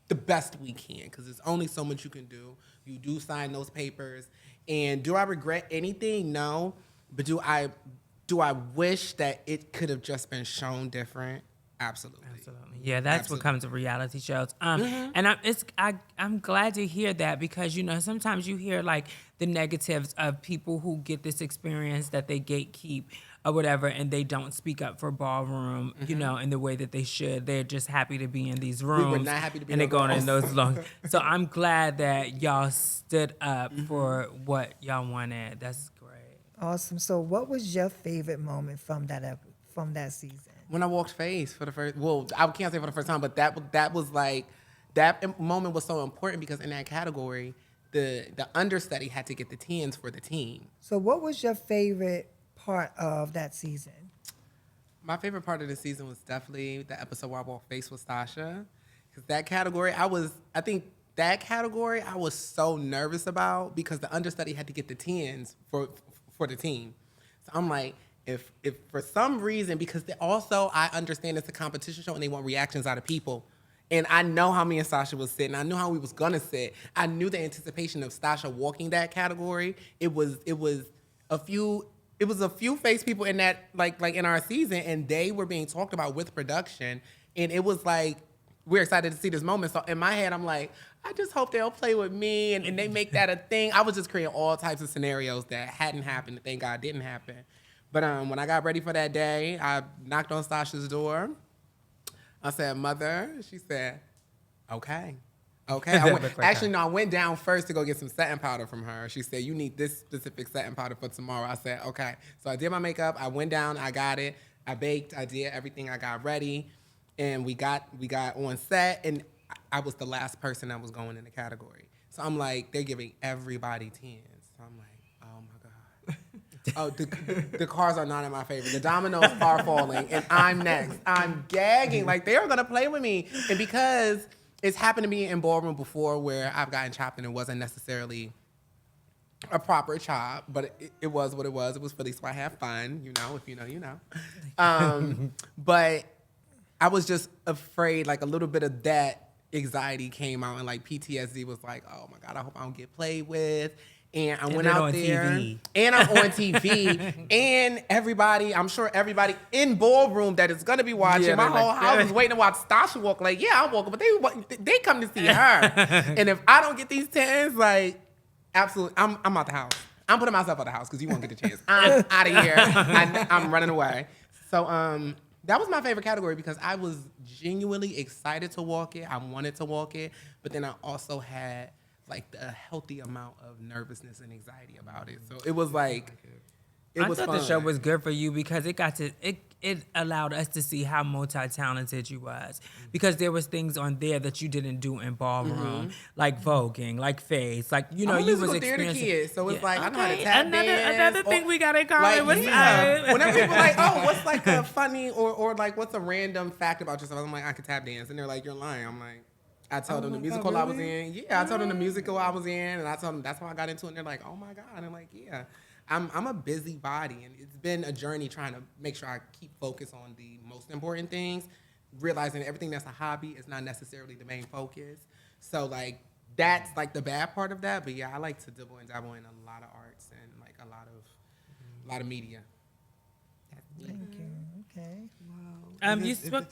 the best we can, because there's only so much you can do. You do sign those papers, and do I regret anything? No, but do I wish that it could have just been shown different? Absolutely. Absolutely. Yeah, that's Absolutely. what comes with reality shows. Mm-hmm. And I'm glad to hear that, because sometimes you hear like the negatives of people who get this experience that they gatekeep or whatever, and they don't speak up for ballroom, in the way that they should. They're just happy to be in these rooms. not happy to be and in they're going in those those long. So I'm glad that y'all stood up for what y'all wanted. That's great. Awesome. So, what was your favorite moment from that season? When I walked face for the first, well, I can't say for the first time, but that was like, that moment was so important because in that category, the understudy had to get the 10s for the team. So, what was your favorite part of that season? My favorite part of the season was definitely the episode where I walked face with Stasha, because that category, I was so nervous about because the understudy had to get the 10s for the team. So I'm like, if for some reason, because I understand it's a competition show and they want reactions out of people. And I know how me and Sasha was sitting. I knew how we was gonna sit. I knew the anticipation of Stasha walking that category. It was a few face people in that like in our season, and they were being talked about with production. And it was like, we're excited to see this moment. So in my head, I'm like, I just hope they'll play with me and they make that a thing. I was just creating all types of scenarios that hadn't happened, that thank God didn't happen. But when I got ready for that day, I knocked on Sasha's door. I said, "Mother," she said, "Okay." I went down first to go get some setting powder from her. She said, "You need this specific setting powder for tomorrow." I said, "Okay." So I did my makeup. I went down. I got it. I baked, I did everything, I got ready, and we got on set, and I was the last person that was going in the category. So I'm like, they're giving everybody 10s. So I'm like, oh my God. Oh, the cars are not in my favor. The dominoes are falling, and I'm next. I'm gagging. Like, they are going to play with me. And because it's happened to me in Ballroom before where I've gotten chopped and it wasn't necessarily a proper chop, but it was what it was. It was Philly, so I have fun. You know, if you know, you know. But I was just afraid, like, a little bit of that anxiety came out, and, like, PTSD was like, oh, my God, I hope I don't get played with. And I went out there, TV. And I'm on TV, and everybody, I'm sure everybody in Ballroom that is gonna be watching, my whole house is waiting to watch Stasha walk. Like, yeah, I'm walking, but they come to see her. And if I don't get these 10s, like, absolutely, I'm out the house. I'm putting myself out the house because you won't get the chance. I'm out of here. I'm running away. So that was my favorite category because I was genuinely excited to walk it. I wanted to walk it, but then I also had like a healthy amount of nervousness and anxiety about it. So it was like, it was I thought fun. the show was good for you because it allowed us to see how multi-talented you was. Because there was things on there that you didn't do in Ballroom, like voguing, like face, like, you know, I'm a you was musical theater experiencing. kid, so it's like, I know how to Okay, tap dance. another thing we got in common was Whenever people are like, oh, what's like a funny or like what's a random fact about yourself? I'm like, I can tap dance. And they're like, you're lying. I'm like, I told them the musical I was in. Yeah, I told them the musical I was in, and I told them that's how I got into it. And they're like, oh my God. And I'm like, yeah. I'm a busybody, and it's been a journey trying to make sure I keep focus on the most important things, realizing everything that's a hobby is not necessarily the main focus. So like that's like the bad part of that. But yeah, I like to dibble and dabble in a lot of arts and like a lot of media. Thank you. Okay. Wow. You spoke.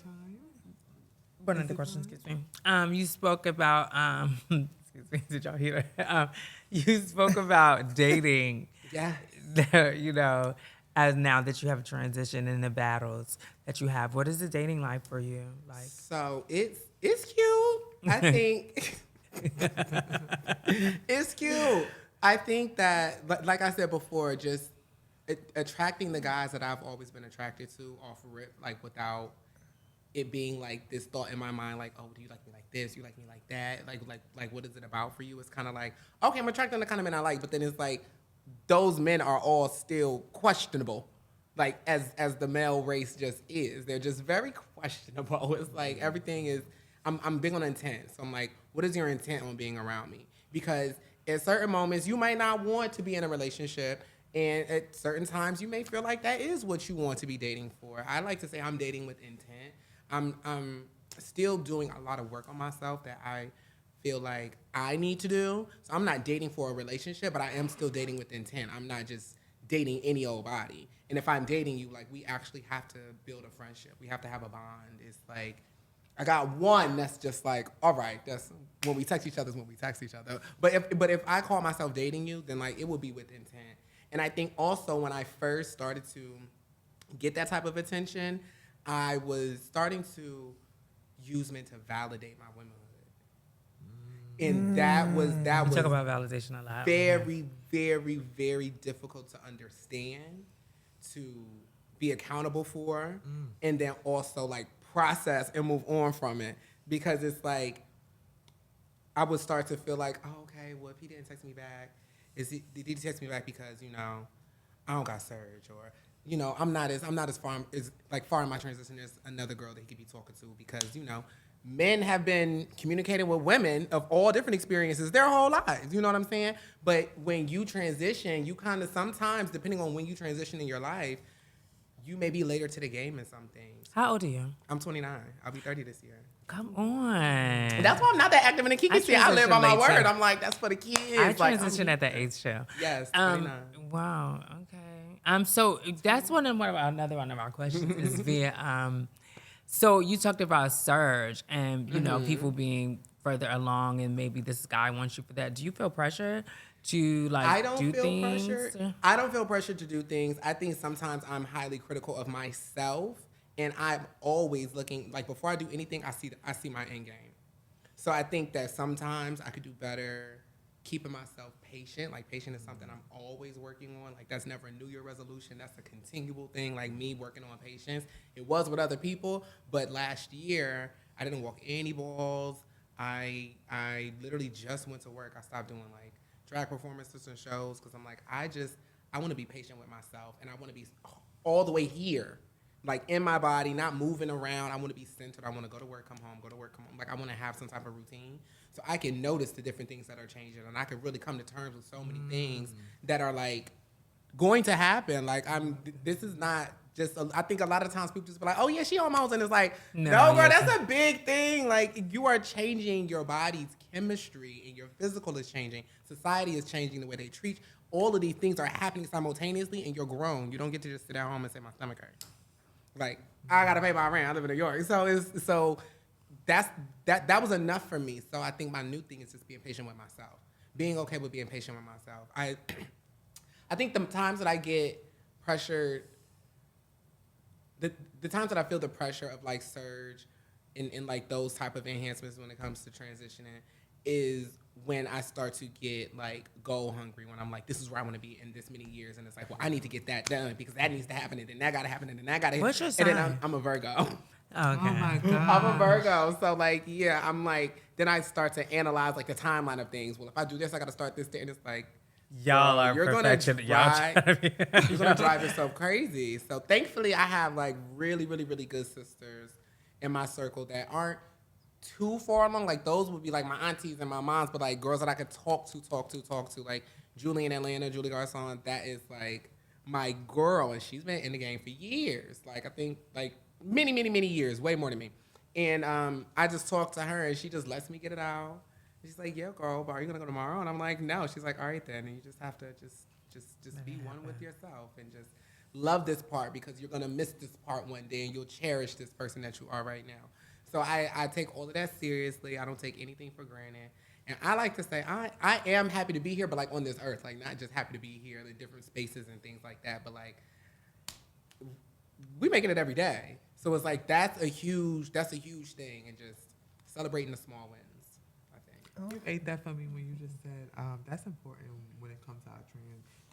One of the questions, excuse me. You spoke about. Excuse me. Did y'all hear that? You spoke about dating. Yeah. You know, as now that you have a transition in the battles that you have, what is the dating life for you like? So it's cute. I think it's cute. I think that, like I said before, just attracting the guys that I've always been attracted to off rip, like without it being like this thought in my mind, like, oh, do you like me like this? You like me like that? Like, what is it about for you? It's kind of like, okay, I'm attracting the kind of men I like, but then it's like, those men are all still questionable, like as the male race just is. They're just very questionable. It's like everything is. I'm big on intent, so I'm like, what is your intent on being around me? Because at certain moments you might not want to be in a relationship, and at certain times you may feel like that is what you want to be dating for. I like to say I'm dating with intent. I'm still doing a lot of work on myself that I feel like I need to do. So I'm not dating for a relationship, but I am still dating with intent. I'm not just dating any old body. And if I'm dating you, like, we actually have to build a friendship. We have to have a bond. It's like, I got one that's just like, all right, that's when we text each other is when we text each other. But if I call myself dating you, then like it would be with intent. And I think also when I first started to get that type of attention, I was starting to use men to validate my womanhood. And that was We talk about validation a lot. very, very, very difficult to understand, to be accountable for, and then also like process and move on from it. Because it's like, I would start to feel like, oh, okay, well, if he didn't text me back, did he text me back because, you know, I don't got surge, or, you know, I'm not as far in my transition as another girl that he could be talking to, because, you know, men have been communicating with women of all different experiences their whole lives. You know what I'm saying? But when you transition, you kind of sometimes, depending on when you transition in your life, you may be later to the game in some things. How old are you? I'm 29. I'll be 30 this year. Come on. That's why I'm not that active in the Kiki scene. I live by my word. I'm like, that's for the kids. I like, transitioned at the 8th show. Yes, 29. Wow. Okay. So that's another one of our questions is via. So you talked about surge and you know people being further along and maybe this guy wants you for that. Do you feel pressure to like do things? I don't feel pressure to do things. I think sometimes I'm highly critical of myself, and I'm always looking, like, before I do anything, I see my end game. So I think that sometimes I could do better keeping myself patient. Like, patient is something I'm always working on. Like, that's never a New Year resolution. That's a continual thing, like me working on patience. It was with other people, but last year, I didn't walk any balls. I literally just went to work. I stopped doing, like, drag performances and shows because I'm like, I want to be patient with myself, and I want to be all the way here, like, in my body, not moving around. I want to be centered. I want to go to work, come home, go to work, come home. Like, I want to have some type of routine so I can notice the different things that are changing, and I can really come to terms with so many things that are, like, going to happen. Like, this is not just, I think a lot of times people just be like, oh, yeah, she hormones, and it's like, no, girl, that's a big thing. Like, you are changing your body's chemistry, and your physical is changing. Society is changing the way they treat you. All of these things are happening simultaneously, and you're grown. You don't get to just sit at home and say, my stomach hurts. Like, I gotta pay my rent. I live in New York. So that was enough for me. So I think my new thing is just being patient with myself. Being okay with being patient with myself. I think the times that I get pressured, the times that I feel the pressure of, like, surge in like those type of enhancements when it comes to transitioning is when I start to get, like, goal hungry, when I'm like, this is where I want to be in this many years, and it's like, well, I need to get that done because that needs to happen, and then that got to happen, and then that got to. What's your sign? And then I'm a Virgo. Okay. Oh my God. I'm a Virgo, so, like, yeah, I'm like, then I start to analyze, like, the timeline of things. Well, if I do this, I got to start this day, and it's like, Y'all are you're perfection. you're gonna drive yourself crazy. So thankfully, I have, like, really, really, really good sisters in my circle that aren't too far along. Like, those would be, like, my aunties and my moms, but, like, girls that I could talk to. Like, Julie in Atlanta, Julie Garcon, that is, like, my girl, and she's been in the game for years. Like, I think, like, many, many, many years, way more than me. And I just talk to her, and she just lets me get it out. She's like, yeah, girl, but are you gonna go tomorrow? And I'm like, no. She's like, all right then. And you just have to just be one with yourself and just love this part, because you're gonna miss this part one day, and you'll cherish this person that you are right now. So I take all of that seriously. I don't take anything for granted. And I like to say I am happy to be here, but, like, on this earth, like, not just happy to be here in different spaces and things like that, but, like, we making it every day. So it's like that's a huge thing, and just celebrating the small wins. You ate that for me when you just said that's important when it comes to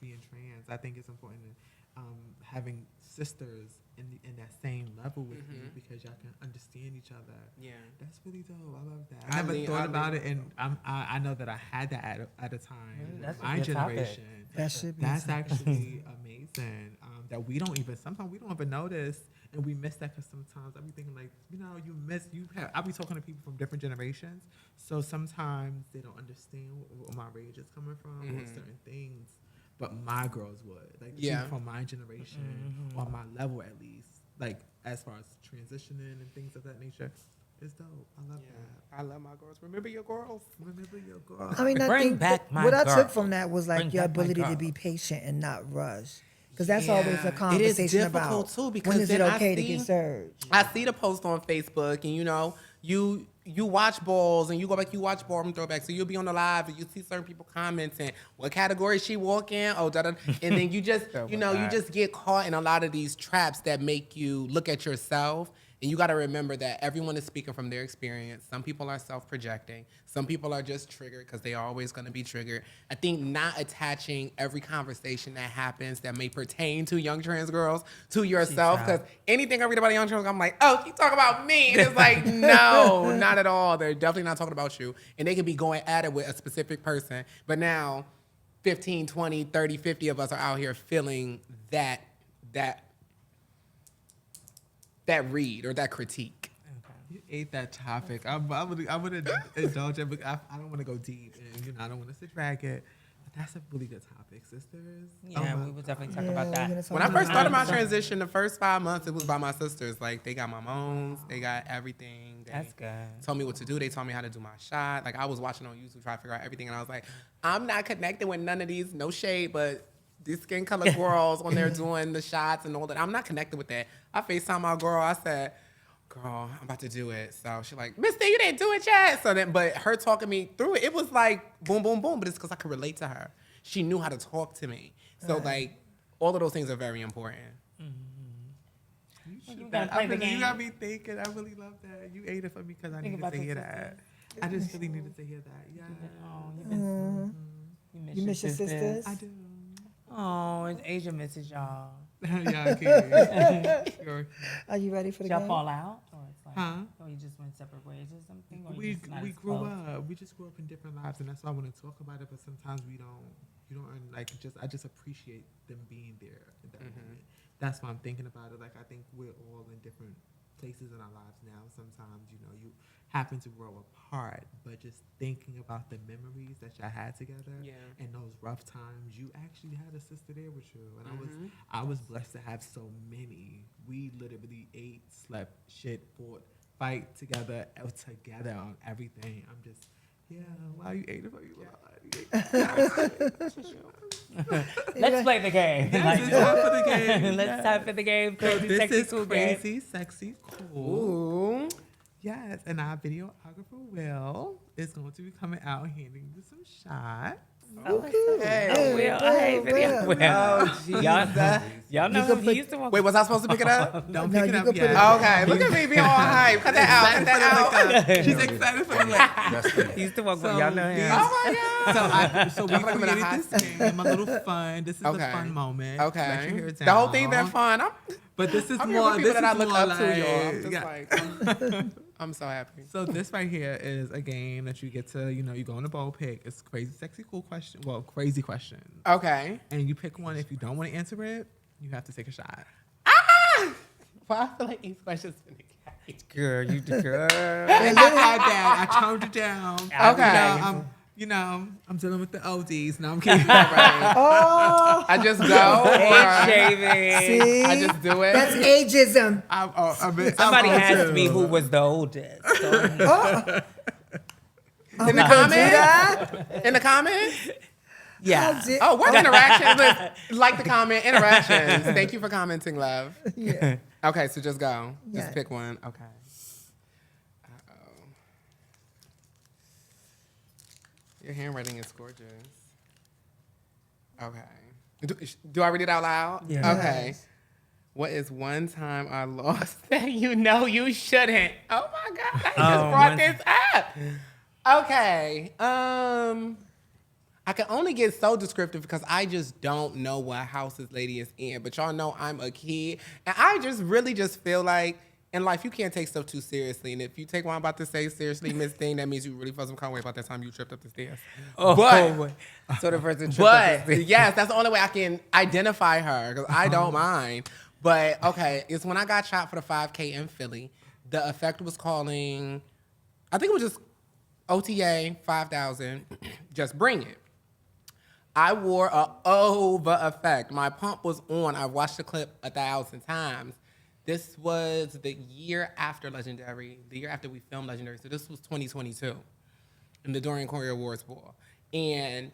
being trans. I think it's important to, having sisters in that same level with you, because y'all can understand each other. Yeah, that's really dope. I love that. I never thought about it, and I know that I had that at a time. That's my generation. That's actually amazing. That sometimes we don't even notice. And we miss that because sometimes I be thinking, like, I be talking to people from different generations. So sometimes they don't understand where my rage is coming from or certain things. But my girls would. Like, people from my generation, or my level at least. Like, as far as transitioning and things of that nature. It's dope. I love that. I love my girls. Remember your girls. Remember your girls. I mean, I Bring think back my what I girl. took from that was, like, Bring your back my ability to girl. be patient and not rush. Because that's always a conversation it is difficult about too, because when is it then okay to get surged. I see the post on Facebook, and, you know, you watch balls, and you go back, you watch Ballroom Throwback, so you'll be on the live, and you see certain people commenting, what category she walk in, and then you just, you just get caught in a lot of these traps that make you look at yourself. And you got to remember that everyone is speaking from their experience. Some people are self-projecting. Some people are just triggered because they are always going to be triggered. I think not attaching every conversation that happens that may pertain to young trans girls to yourself, because anything I read about a young trans girl, I'm like, oh, you talk about me. And it's like, no, not at all. They're definitely not talking about you. And they could be going at it with a specific person. But now 15, 20, 30, 50 of us are out here feeling that read or that critique. You ate that topic. I would indulge it, but I don't want to go deep, and I don't want us to drag it. But that's a really good topic, sisters. Yeah, we would definitely talk about that. When I first started my transition, the first 5 months, it was by my sisters. Like, they got my moms, they got everything. They That's good. told me what to do. They told me how to do my shot. Like, I was watching on YouTube trying to figure out everything, and I was like, I'm not connected with none of these. No shade, but these skin color girls when they're doing the shots and all that. I'm not connected with that. I FaceTime my girl. I said, girl, I'm about to do it. So she's like, Mister, you didn't do it yet. So then, but her talking me through it, it was like boom, boom, boom. But it's because I could relate to her. She knew how to talk to me. So like, all of those things are very important. You gotta play the game. You got me thinking. I really love that. You ate it for me because I needed to hear that. I just really needed to hear that. Yeah. Oh, You miss your sisters? I do. Oh, and Asia misses y'all. Yeah, okay. Sure. Are you ready for the Y'all game? fall out? Or it's like, Huh? or you just went separate ways or something? Or We you just not we as grew close? up. We just grew up in different lives, and that's why I want to talk about it. But sometimes we don't. You don't like just. I just appreciate them being there in that moment. That's why I'm thinking about it. Like I think we're all in different places in our lives now. Sometimes you happen to grow apart, but just thinking about the memories that y'all had together and those rough times, you actually had a sister there with you, and I was blessed to have so many. We literally ate, slept, shit, fought, fight together on everything. I'm just why you ate it for you? Let's play the game. Yes, it's time for the game. Let's time for the game. So Crazy, this sexy, is cool game. crazy, sexy, cool. Ooh. Yes, and our videographer Will is going to be coming out handing you some shots. Hey. Will, hey, video. Will. Oh, Y'all know him. He used to walk. Wait, was I supposed to pick it up? Don't No, pick it you up can put yet. it- Okay, look at me being all hype. Cut that out. Cut that out. She's excited for the lick. He used to walk. Y'all know him. Oh my God. So we created this game, a little fun. This is a Okay. fun moment. Let your hair Okay. down. The whole thing been fun. But this is I'm more. here with This people is that I look more up to, y'all. I'm like, just like, I'm so happy. So this right here is a game that you get to, you go on a bowl pick. It's crazy, sexy, cool question. Well, crazy question. Okay. And you pick one. If you don't want to answer it, you have to take a shot. Well, I feel like these questions finna get. Girl, you the girl. And I had that. I toned it down. Okay. I'm dealing with the ODs. No, I'm kidding. Right. Oh, I just go, or Shaving. see? I just do it. That's ageism. Somebody asked me who was the oldest. So In the comments? In the comments? yeah. Oh, what interactions? Like the comment, interactions. Thank you for commenting, love. Yeah. Okay, so just go. Yeah. Just pick one. Okay. Your handwriting is gorgeous. Okay. Do I read it out loud? Yeah. Okay. What is one time I lost that you shouldn't? Oh my God, I just brought this up. Okay. I can only get so descriptive because I just don't know what house this lady is in. But y'all know I'm a kid. And I just really just feel like in life, you can't take stuff too seriously. And if you take what I'm about to say seriously, Miss Thing, that means you really felt some kind of way about that time you tripped up the stairs. So the person tripped up the stairs. Yes, that's the only way I can identify her because I don't mind. But okay, it's when I got shot for the 5K in Philly. The effect was calling, I think it was just OTA 5,000. Just bring it. I wore a over effect. My pump was on. I watched the clip 1,000 times. This was the year after Legendary, the year after we filmed Legendary. So this was 2022 in the Dorian Corey Awards Ball. And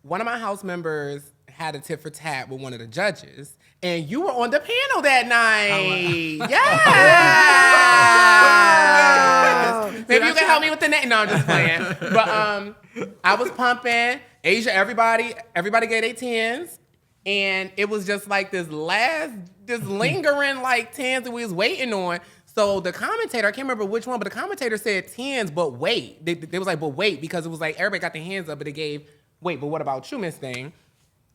one of my house members had a tit for tat with one of the judges. And you were on the panel that night. Yes! Maybe you can help me with the name. No, I'm just playing. But I was pumping. Asia, everybody gave their 10s. And it was just like this lingering like 10s that we was waiting on. So the commentator, I can't remember which one, but the commentator said 10s, but wait. They was like, but wait, because it was like everybody got their hands up, but it gave, wait, but what about you, Miss Thing?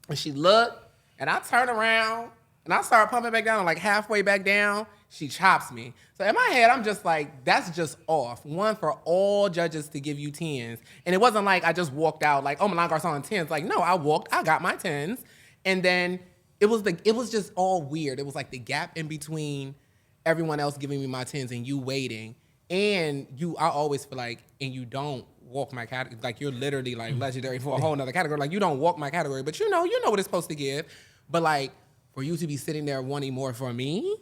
And she looked, and I turned around, and I started pumping back down, and like halfway back down, she chops me. So in my head, I'm just like, that's just off. One for all judges to give you 10s. And it wasn't like I just walked out like, oh, Milan Garçon 10s. Like, no, I got my 10s. And then it was just all weird. It was like the gap in between everyone else giving me my 10s and you waiting. And I always feel like, and you don't walk my category. Like you're literally like legendary for a whole nother category. Like you don't walk my category, but you know what it's supposed to give. But like for you to be sitting there wanting more for me.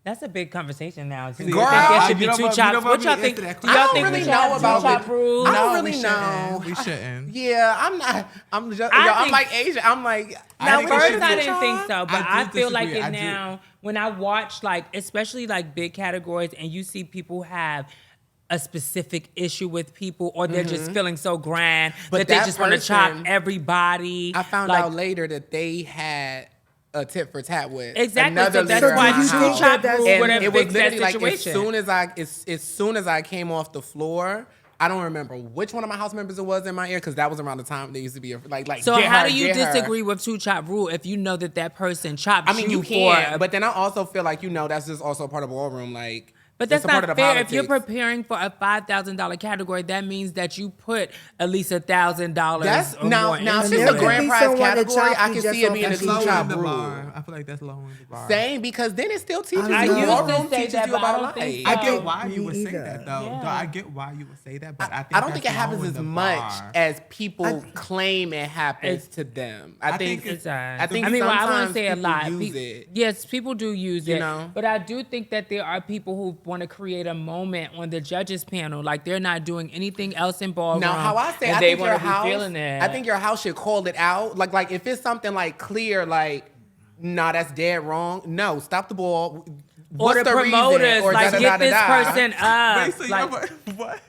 That's a big conversation now. Do Girl, you think there should be you don't two want- chops? you don't What want y'all me to think? answer that Do y'all question. think I don't we really should know have about two chop it. rules? I don't No, really we know. shouldn't. We shouldn't. Yeah, I'm not. I'm just. I I'm think- like Asian. I'm like. Now, think first we should I do didn't think so, but I I, do feel like disagree. it I do. now. When I watch, like, especially like big categories, and you see people have a specific issue with people, or they're just feeling so grand But that they that just want to chop person- everybody. I found like, out later that they had a tit for tat with exactly. another So that's leader why in my you house. two chop that's- rules And would have it was fixed that literally like situation. as soon as I came off the floor, I don't remember which one of my house members it was in my ear because that was around the time there used to be like. So get how her, do you get her. disagree with two chop rule if you know that person chopped I mean, you for? can, but then I also feel like that's just also part of ballroom, like. But that's it's a part not of the fair. politics. If you're preparing for a $5,000 category, that means that you put at least $1,000 That's or now more since into there a could it. grand be prize someone that category, chopped I you can just see it off being a the two beat. chop the rule. bar. I feel like that's lowering the bar. Same, because then it still teaches I you. used to Ballroom say teaches that, you but I about don't think life. so. I get why you Me would say either. that though. Yeah. Though I get why you would say that, but I think I don't think it that's happens lowering as the much bar. as people claim it happens to them. I think I mean, well, I sometimes wouldn't say a people lot. use it. Yes, people do use You it. know? But I do think that there are people who want to create a moment on the judges panel, like they're not doing anything else in ballroom. Now, how I say, and I they think wanna your be house, feeling it. I think your house should call it out. Like if it's something like clear, like, nah, that's dead wrong. No, stop the ball. or What's the reason? promoters, Or like, get this person up. Wait, so like, what?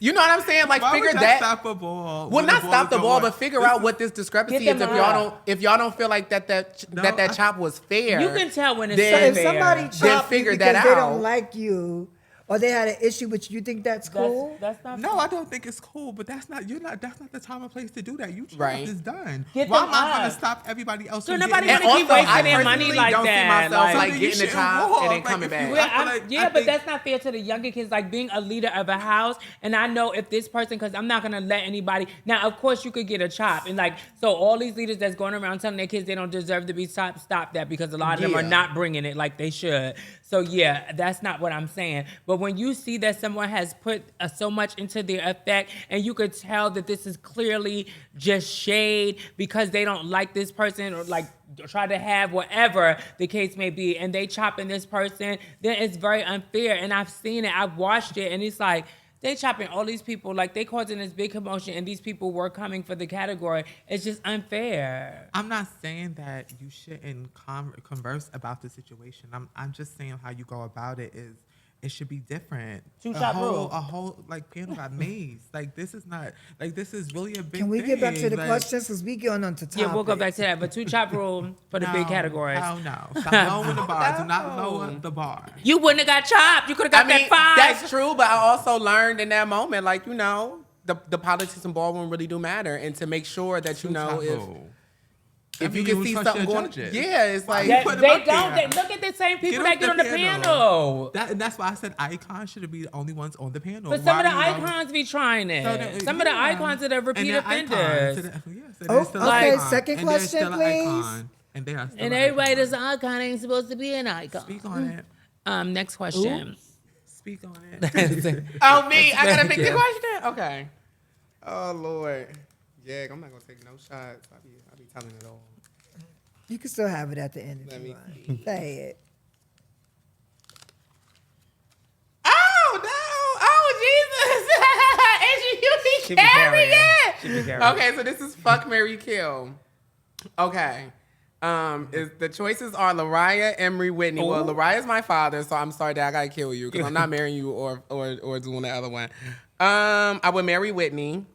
You know what I'm saying? Like, Why figure would that. stop a ball? Well, when not stop the is ball, going? but figure out what this discrepancy Get is. them If y'all don't feel like that chop was fair, you can tell when it's then- So if somebody Then chopped you figure because that they out. don't like you, or they had an issue with you, think that's cool? That's not No, I don't think it's cool, but that's not the time and place to do that. You chopped, Right. it's done. Get Why them am I gonna up. stop everybody else So from nobody getting wanna it? keep also, wasting I their money personally like don't that. see myself Like- like So then you getting the shouldn't chop walk. and then Like, coming if back. you- Well, I feel like- I but think- that's not fair to the younger kids. Like being a leader of a house, and I know if this person, because I'm not gonna let anybody. Now, of course, you could get a chop, and like so, all these leaders that's going around telling their kids they don't deserve to be chopped, stop that because a lot of them are Yeah. not bringing it like they should. So yeah, that's not what I'm saying. But when you see that someone has put so much into their effect, and you could tell that this is clearly just shade because they don't like this person or like try to have whatever the case may be, and they chopping this person, then it's very unfair. And I've seen it, I've watched it, and it's like they chopping all these people, like they causing this big commotion, and these people were coming for the category. It's just unfair. I'm not saying that you shouldn't converse about the situation. I'm just saying how you go about it is it should be different. Two-shot rule. A whole like panel got mazed. Like this is not like this is really a big. Can we get back to the thing. questions? Because we going on to topics. Yeah, we'll go back to that. But two chop rule for the big categories. Oh no! Stop lowering the bar. Do not lower the bar. You wouldn't have got chopped. You could have got that five. That's true, but I also learned in that moment, like, the politics in ballroom really do matter, and to make sure that if you can see something going, yeah, it's like They put them don't. up there. They, look at the same people that off get on the panel. And that's why I said icons should be the only ones on the panel. But some Why of the do you always- icons be trying it. So that- some of the yeah. icons are the repeat And they're icons. offenders. So that- yes, and Oh, they're still okay, icons. second And they're question, still an please. icon. And they are still And an everybody icon. that's an icon ain't supposed to be an icon. Speak on it. Next question. Speak on it. oh me, I gotta pick the Yeah. question. Okay. Oh Lord, yeah, I'm not gonna take no shots. I be telling it all. You can still have it at the end if Let you me want. Say it. Oh no! Oh Jesus! She you be be carrying. carrying. She be carrying. Okay, so this is fuck, marry, kill. Okay. The choices are Lariah, Emery, Whitney. Well, Lariah's my father, so I'm sorry that I gotta kill you because I'm not marrying you or doing the other one. I would marry Whitney.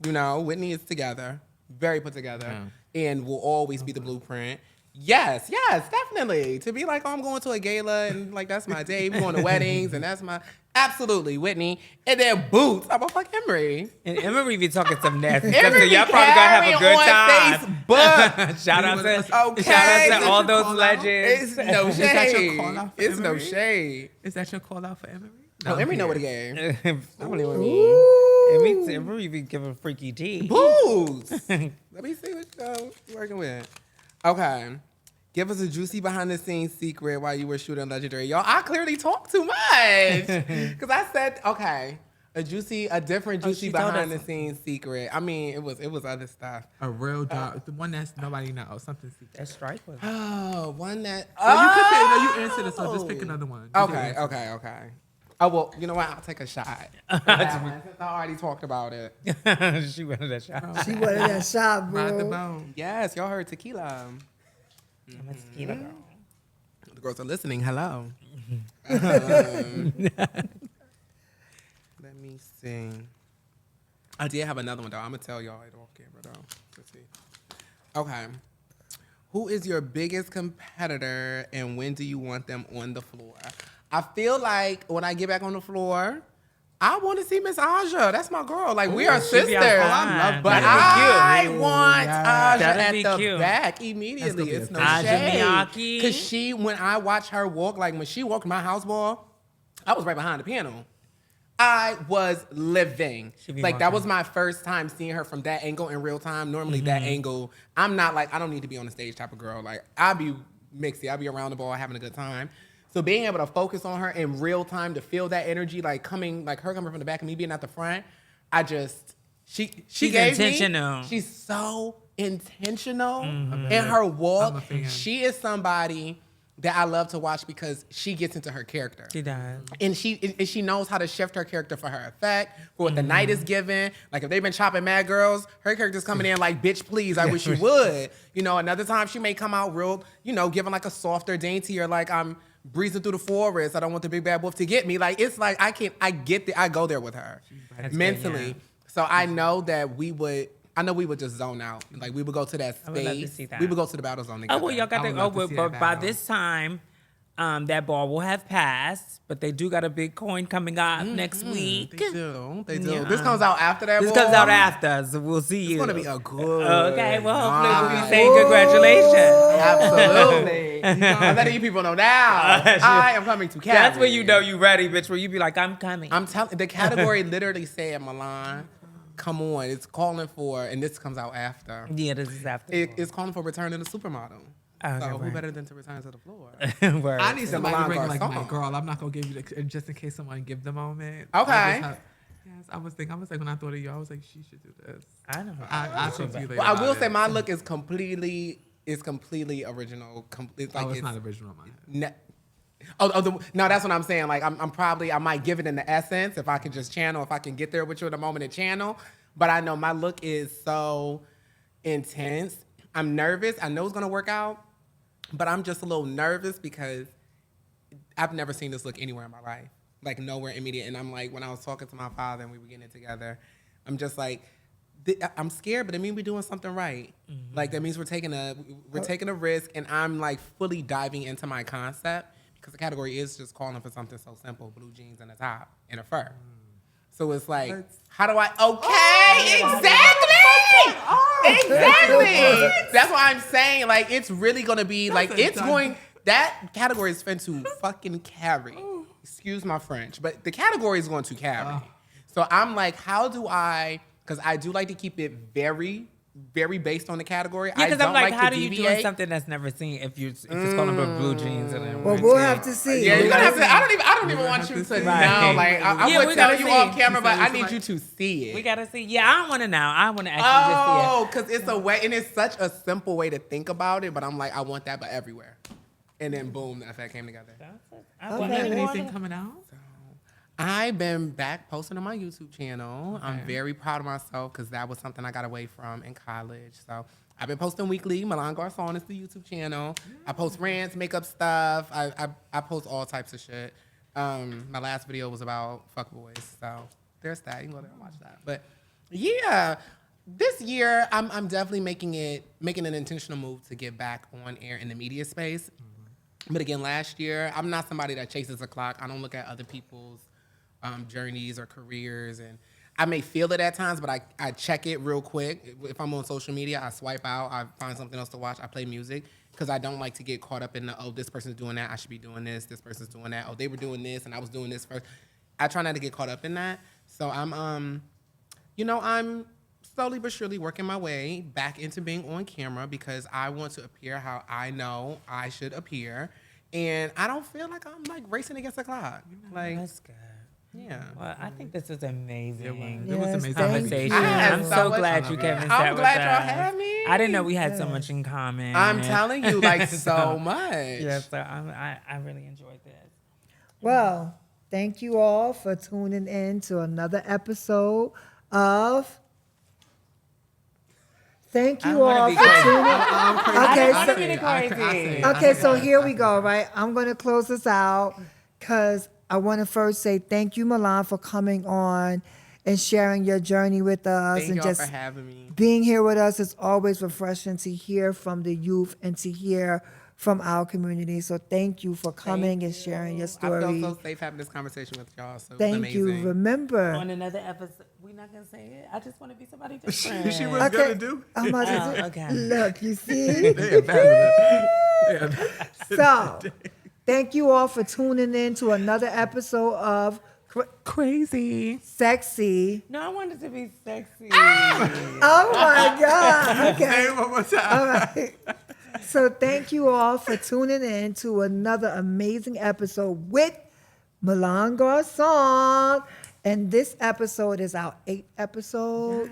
Whitney is together, very put together, and will always be the blueprint. Yes, definitely. To be like, oh, I'm going to a gala and like that's my day. We're going to weddings and that's my absolutely Whitney. And then Boots, I'm a fuck Emery. And Emery be talking some nasty stuff, so Emery y'all probably gonna have a good carrying time. Facebook. shout out Okay. to all Is that those your legends. It's no Is that your shade. call out for It's no Emery? shade. Is that your call out for Emery? No, Emery know what the game. Emery be giving freaky tea. Boots. Let me see what you're working with. Okay. Give us a juicy behind the scenes secret while you were shooting Legendary. Y'all, I clearly talk too much. Because I said, okay, a different juicy she told behind us. the scenes secret. I mean, it was other stuff. A real dog. The one that's nobody knows. Something secret. That strike was. Oh, one that. Well, you could pick, no, you answered it, so just pick another one. You Okay. did answer. Oh, well, you know what? I'll take a shot. Since I already talked about it. She wanted that shot. She wanted that shot, Ride the bro. bone. Yes, y'all heard tequila. I'm a tequila girl. The girls are listening. Hello. Let me see. I did have another one, though. I'm going to tell y'all it off camera, though. Let's see. Okay. Who is your biggest competitor, and when do you want them on the floor? I feel like when I get back on the floor, I want to see Miss Aja. That's my girl. Like, we are she sisters. be outside. But That'd I want Aja That'd at be the cute. back immediately. That's It's gonna no be Aja shade. Miyake. Because when I watch her walk, like when she walked my house ball, I was right behind the piano. I was living. Like, that was my first time seeing her from that angle in real time. Normally, that angle, I'm not like, I don't need to be on the stage type of girl. Like, I'll be mixy. I'll be around the ball having a good time. So being able to focus on her in real time, to feel that energy, like her coming from the back and me being at the front, she gave intentional. me, she's so intentional in her walk. She is somebody that I love to watch because she gets into her character. She does. And she knows how to shift her character for her effect, for what the night is given. Like, if they've been chopping mad girls, her character's coming in like, bitch, please, I wish you would. You know, another time she may come out real, you know, giving like a softer, daintier, like, I'm breezing through the forest, I don't want the big bad wolf to get me. Like, it's like, I go there with her mentally. So I know that we would just zone out. Like, we would go to that space. I would love to see that. We would go to the battle zone together. Oh, well, y'all got to, but by this time, that ball will have passed, but they do got a big coin coming up next week. They do. Yeah. This comes out after that. This ball. comes out after, so we'll see you. It's gonna be a good. Okay, well, hopefully we'll night. be saying congratulations. Absolutely. I'm letting you people know now. I am coming to Cali. That's when you know you ready, bitch. Where you be like, I'm coming. I'm telling. The category literally said, Milan, come on. It's calling for, and this comes out after. Yeah, this is after. It's calling for return to the supermodel. Okay, So who right. better than to return to the floor? Word. I need somebody to Milan bring like my Garçon. girl. I'm not gonna give you just in case someone give the moment. Okay. Yes, I was like when I thought of you, I was like, she should do this. I know. I'll talk to you later. Well, I will about say it. my look is completely original. It's like It's not original, man. No, that's what I'm saying. Like, I might give it in the essence if I can just channel, if I can get there with you in a moment and channel. But I know my look is so intense. I'm nervous. I know it's gonna work out, but I'm just a little nervous because I've never seen this look anywhere in my life. Like, nowhere immediate. And I'm like, when I was talking to my father and we were getting it together, I'm just like, I'm scared, but it means we're doing something right. Like, that means we're taking a risk, and I'm like fully diving into my concept because the category is just calling for something so simple: blue jeans and a top and a fur. So it's like, how do I? Okay, exactly. That's what I'm saying. Like, it's really gonna be like that category is fin to fucking carry. Excuse my French, but the category is going to carry. So I'm like, how do I? Because I do like to keep it very, very based on the category. Yeah, because I'm like, how do you deviate. do something that's never seen if it's calling for blue jeans and then Well, we'll have to see. Yeah, you're gonna have to. I don't even want you to know. Like, I Yeah, would we tell gotta you see. off camera, but I need you to see it. we gotta see. Yeah, I don't want to know. I want to actually just see it. Oh, because it's a way, and it's such a simple way to think about it. But I'm like, I want that, but everywhere. And then boom, the effect came together. Do you have anything coming out? I've been back posting on my YouTube channel. I'm very proud of myself because that was something I got away from in college. So I've been posting weekly. Milan Garçon is the YouTube channel. I post rants, makeup stuff. I post all types of shit. My last video was about fuckboys. So there's that. You can go there and watch that. But yeah, this year I'm definitely making an intentional move to get back on air in the media space. But again, last year, I'm not somebody that chases a clock. I don't look at other people's journeys or careers, and I may feel it at times, but I check it real quick. If I'm on social media, I swipe out, I find something else to watch, I play music, because I don't like to get caught up in this person's doing that, I should be doing this person's doing that, they were doing this and I was doing this first. I try not to get caught up in that. So I'm slowly but surely working my way back into being on camera because I want to appear how I know I should appear, and I don't feel like I'm like racing against the clock. Like, That's good. yeah. Well, I think this is amazing. It was amazing. Conversation. I had I'm so so much glad fun. you came and I'm sat with glad us. y'all had me. I didn't know we had so much in common. I'm telling you, like, so much. Yeah, so I really enjoyed this. Well, thank you all for tuning in to another episode of. Thank you all for tuning. Okay, so here we go. Right, I'm going to close this out because I want to first say thank you, Milan, for coming on and sharing your journey with us. Thank and y'all just for having me. being here with us is always refreshing to hear from the youth and to hear from our community. So thank you for coming and sharing your I story. felt so safe having this conversation with y'all. So it was Thank amazing. you. Remember, On another episode, we're not gonna say it. I just want to be somebody different. She was gonna do. I'm about to say, okay. look, you see? They abandoned it. So, thank you all for tuning in to another episode of Crazy. Sexy. No, I wanted to be sexy. Oh my God. Okay. Say it one more time. All right. So thank you all for tuning in to another amazing episode with Milan Garçon. And this episode is our 8th episode.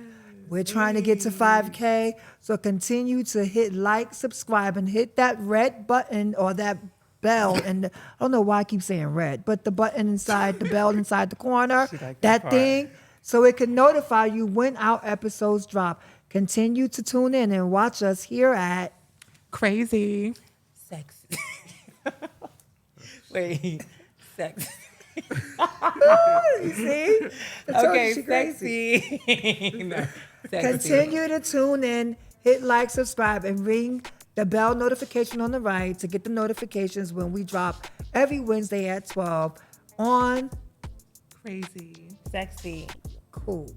We're trying to get to 5K. So continue to hit like, subscribe, and hit that red button or that bell. And I don't know why I keep saying red, but the button inside, the bell inside the corner, that thing, so it can notify you when our episodes drop. Continue to tune in and watch us here at Crazy. Sexy. Wait, sexy. You see? I told you Okay, she crazy. sexy. No, sexy. Continue to tune in, hit like, subscribe, and ring the bell notification on the right to get the notifications when we drop every Wednesday at 12 on Crazy. Sexy. Cool.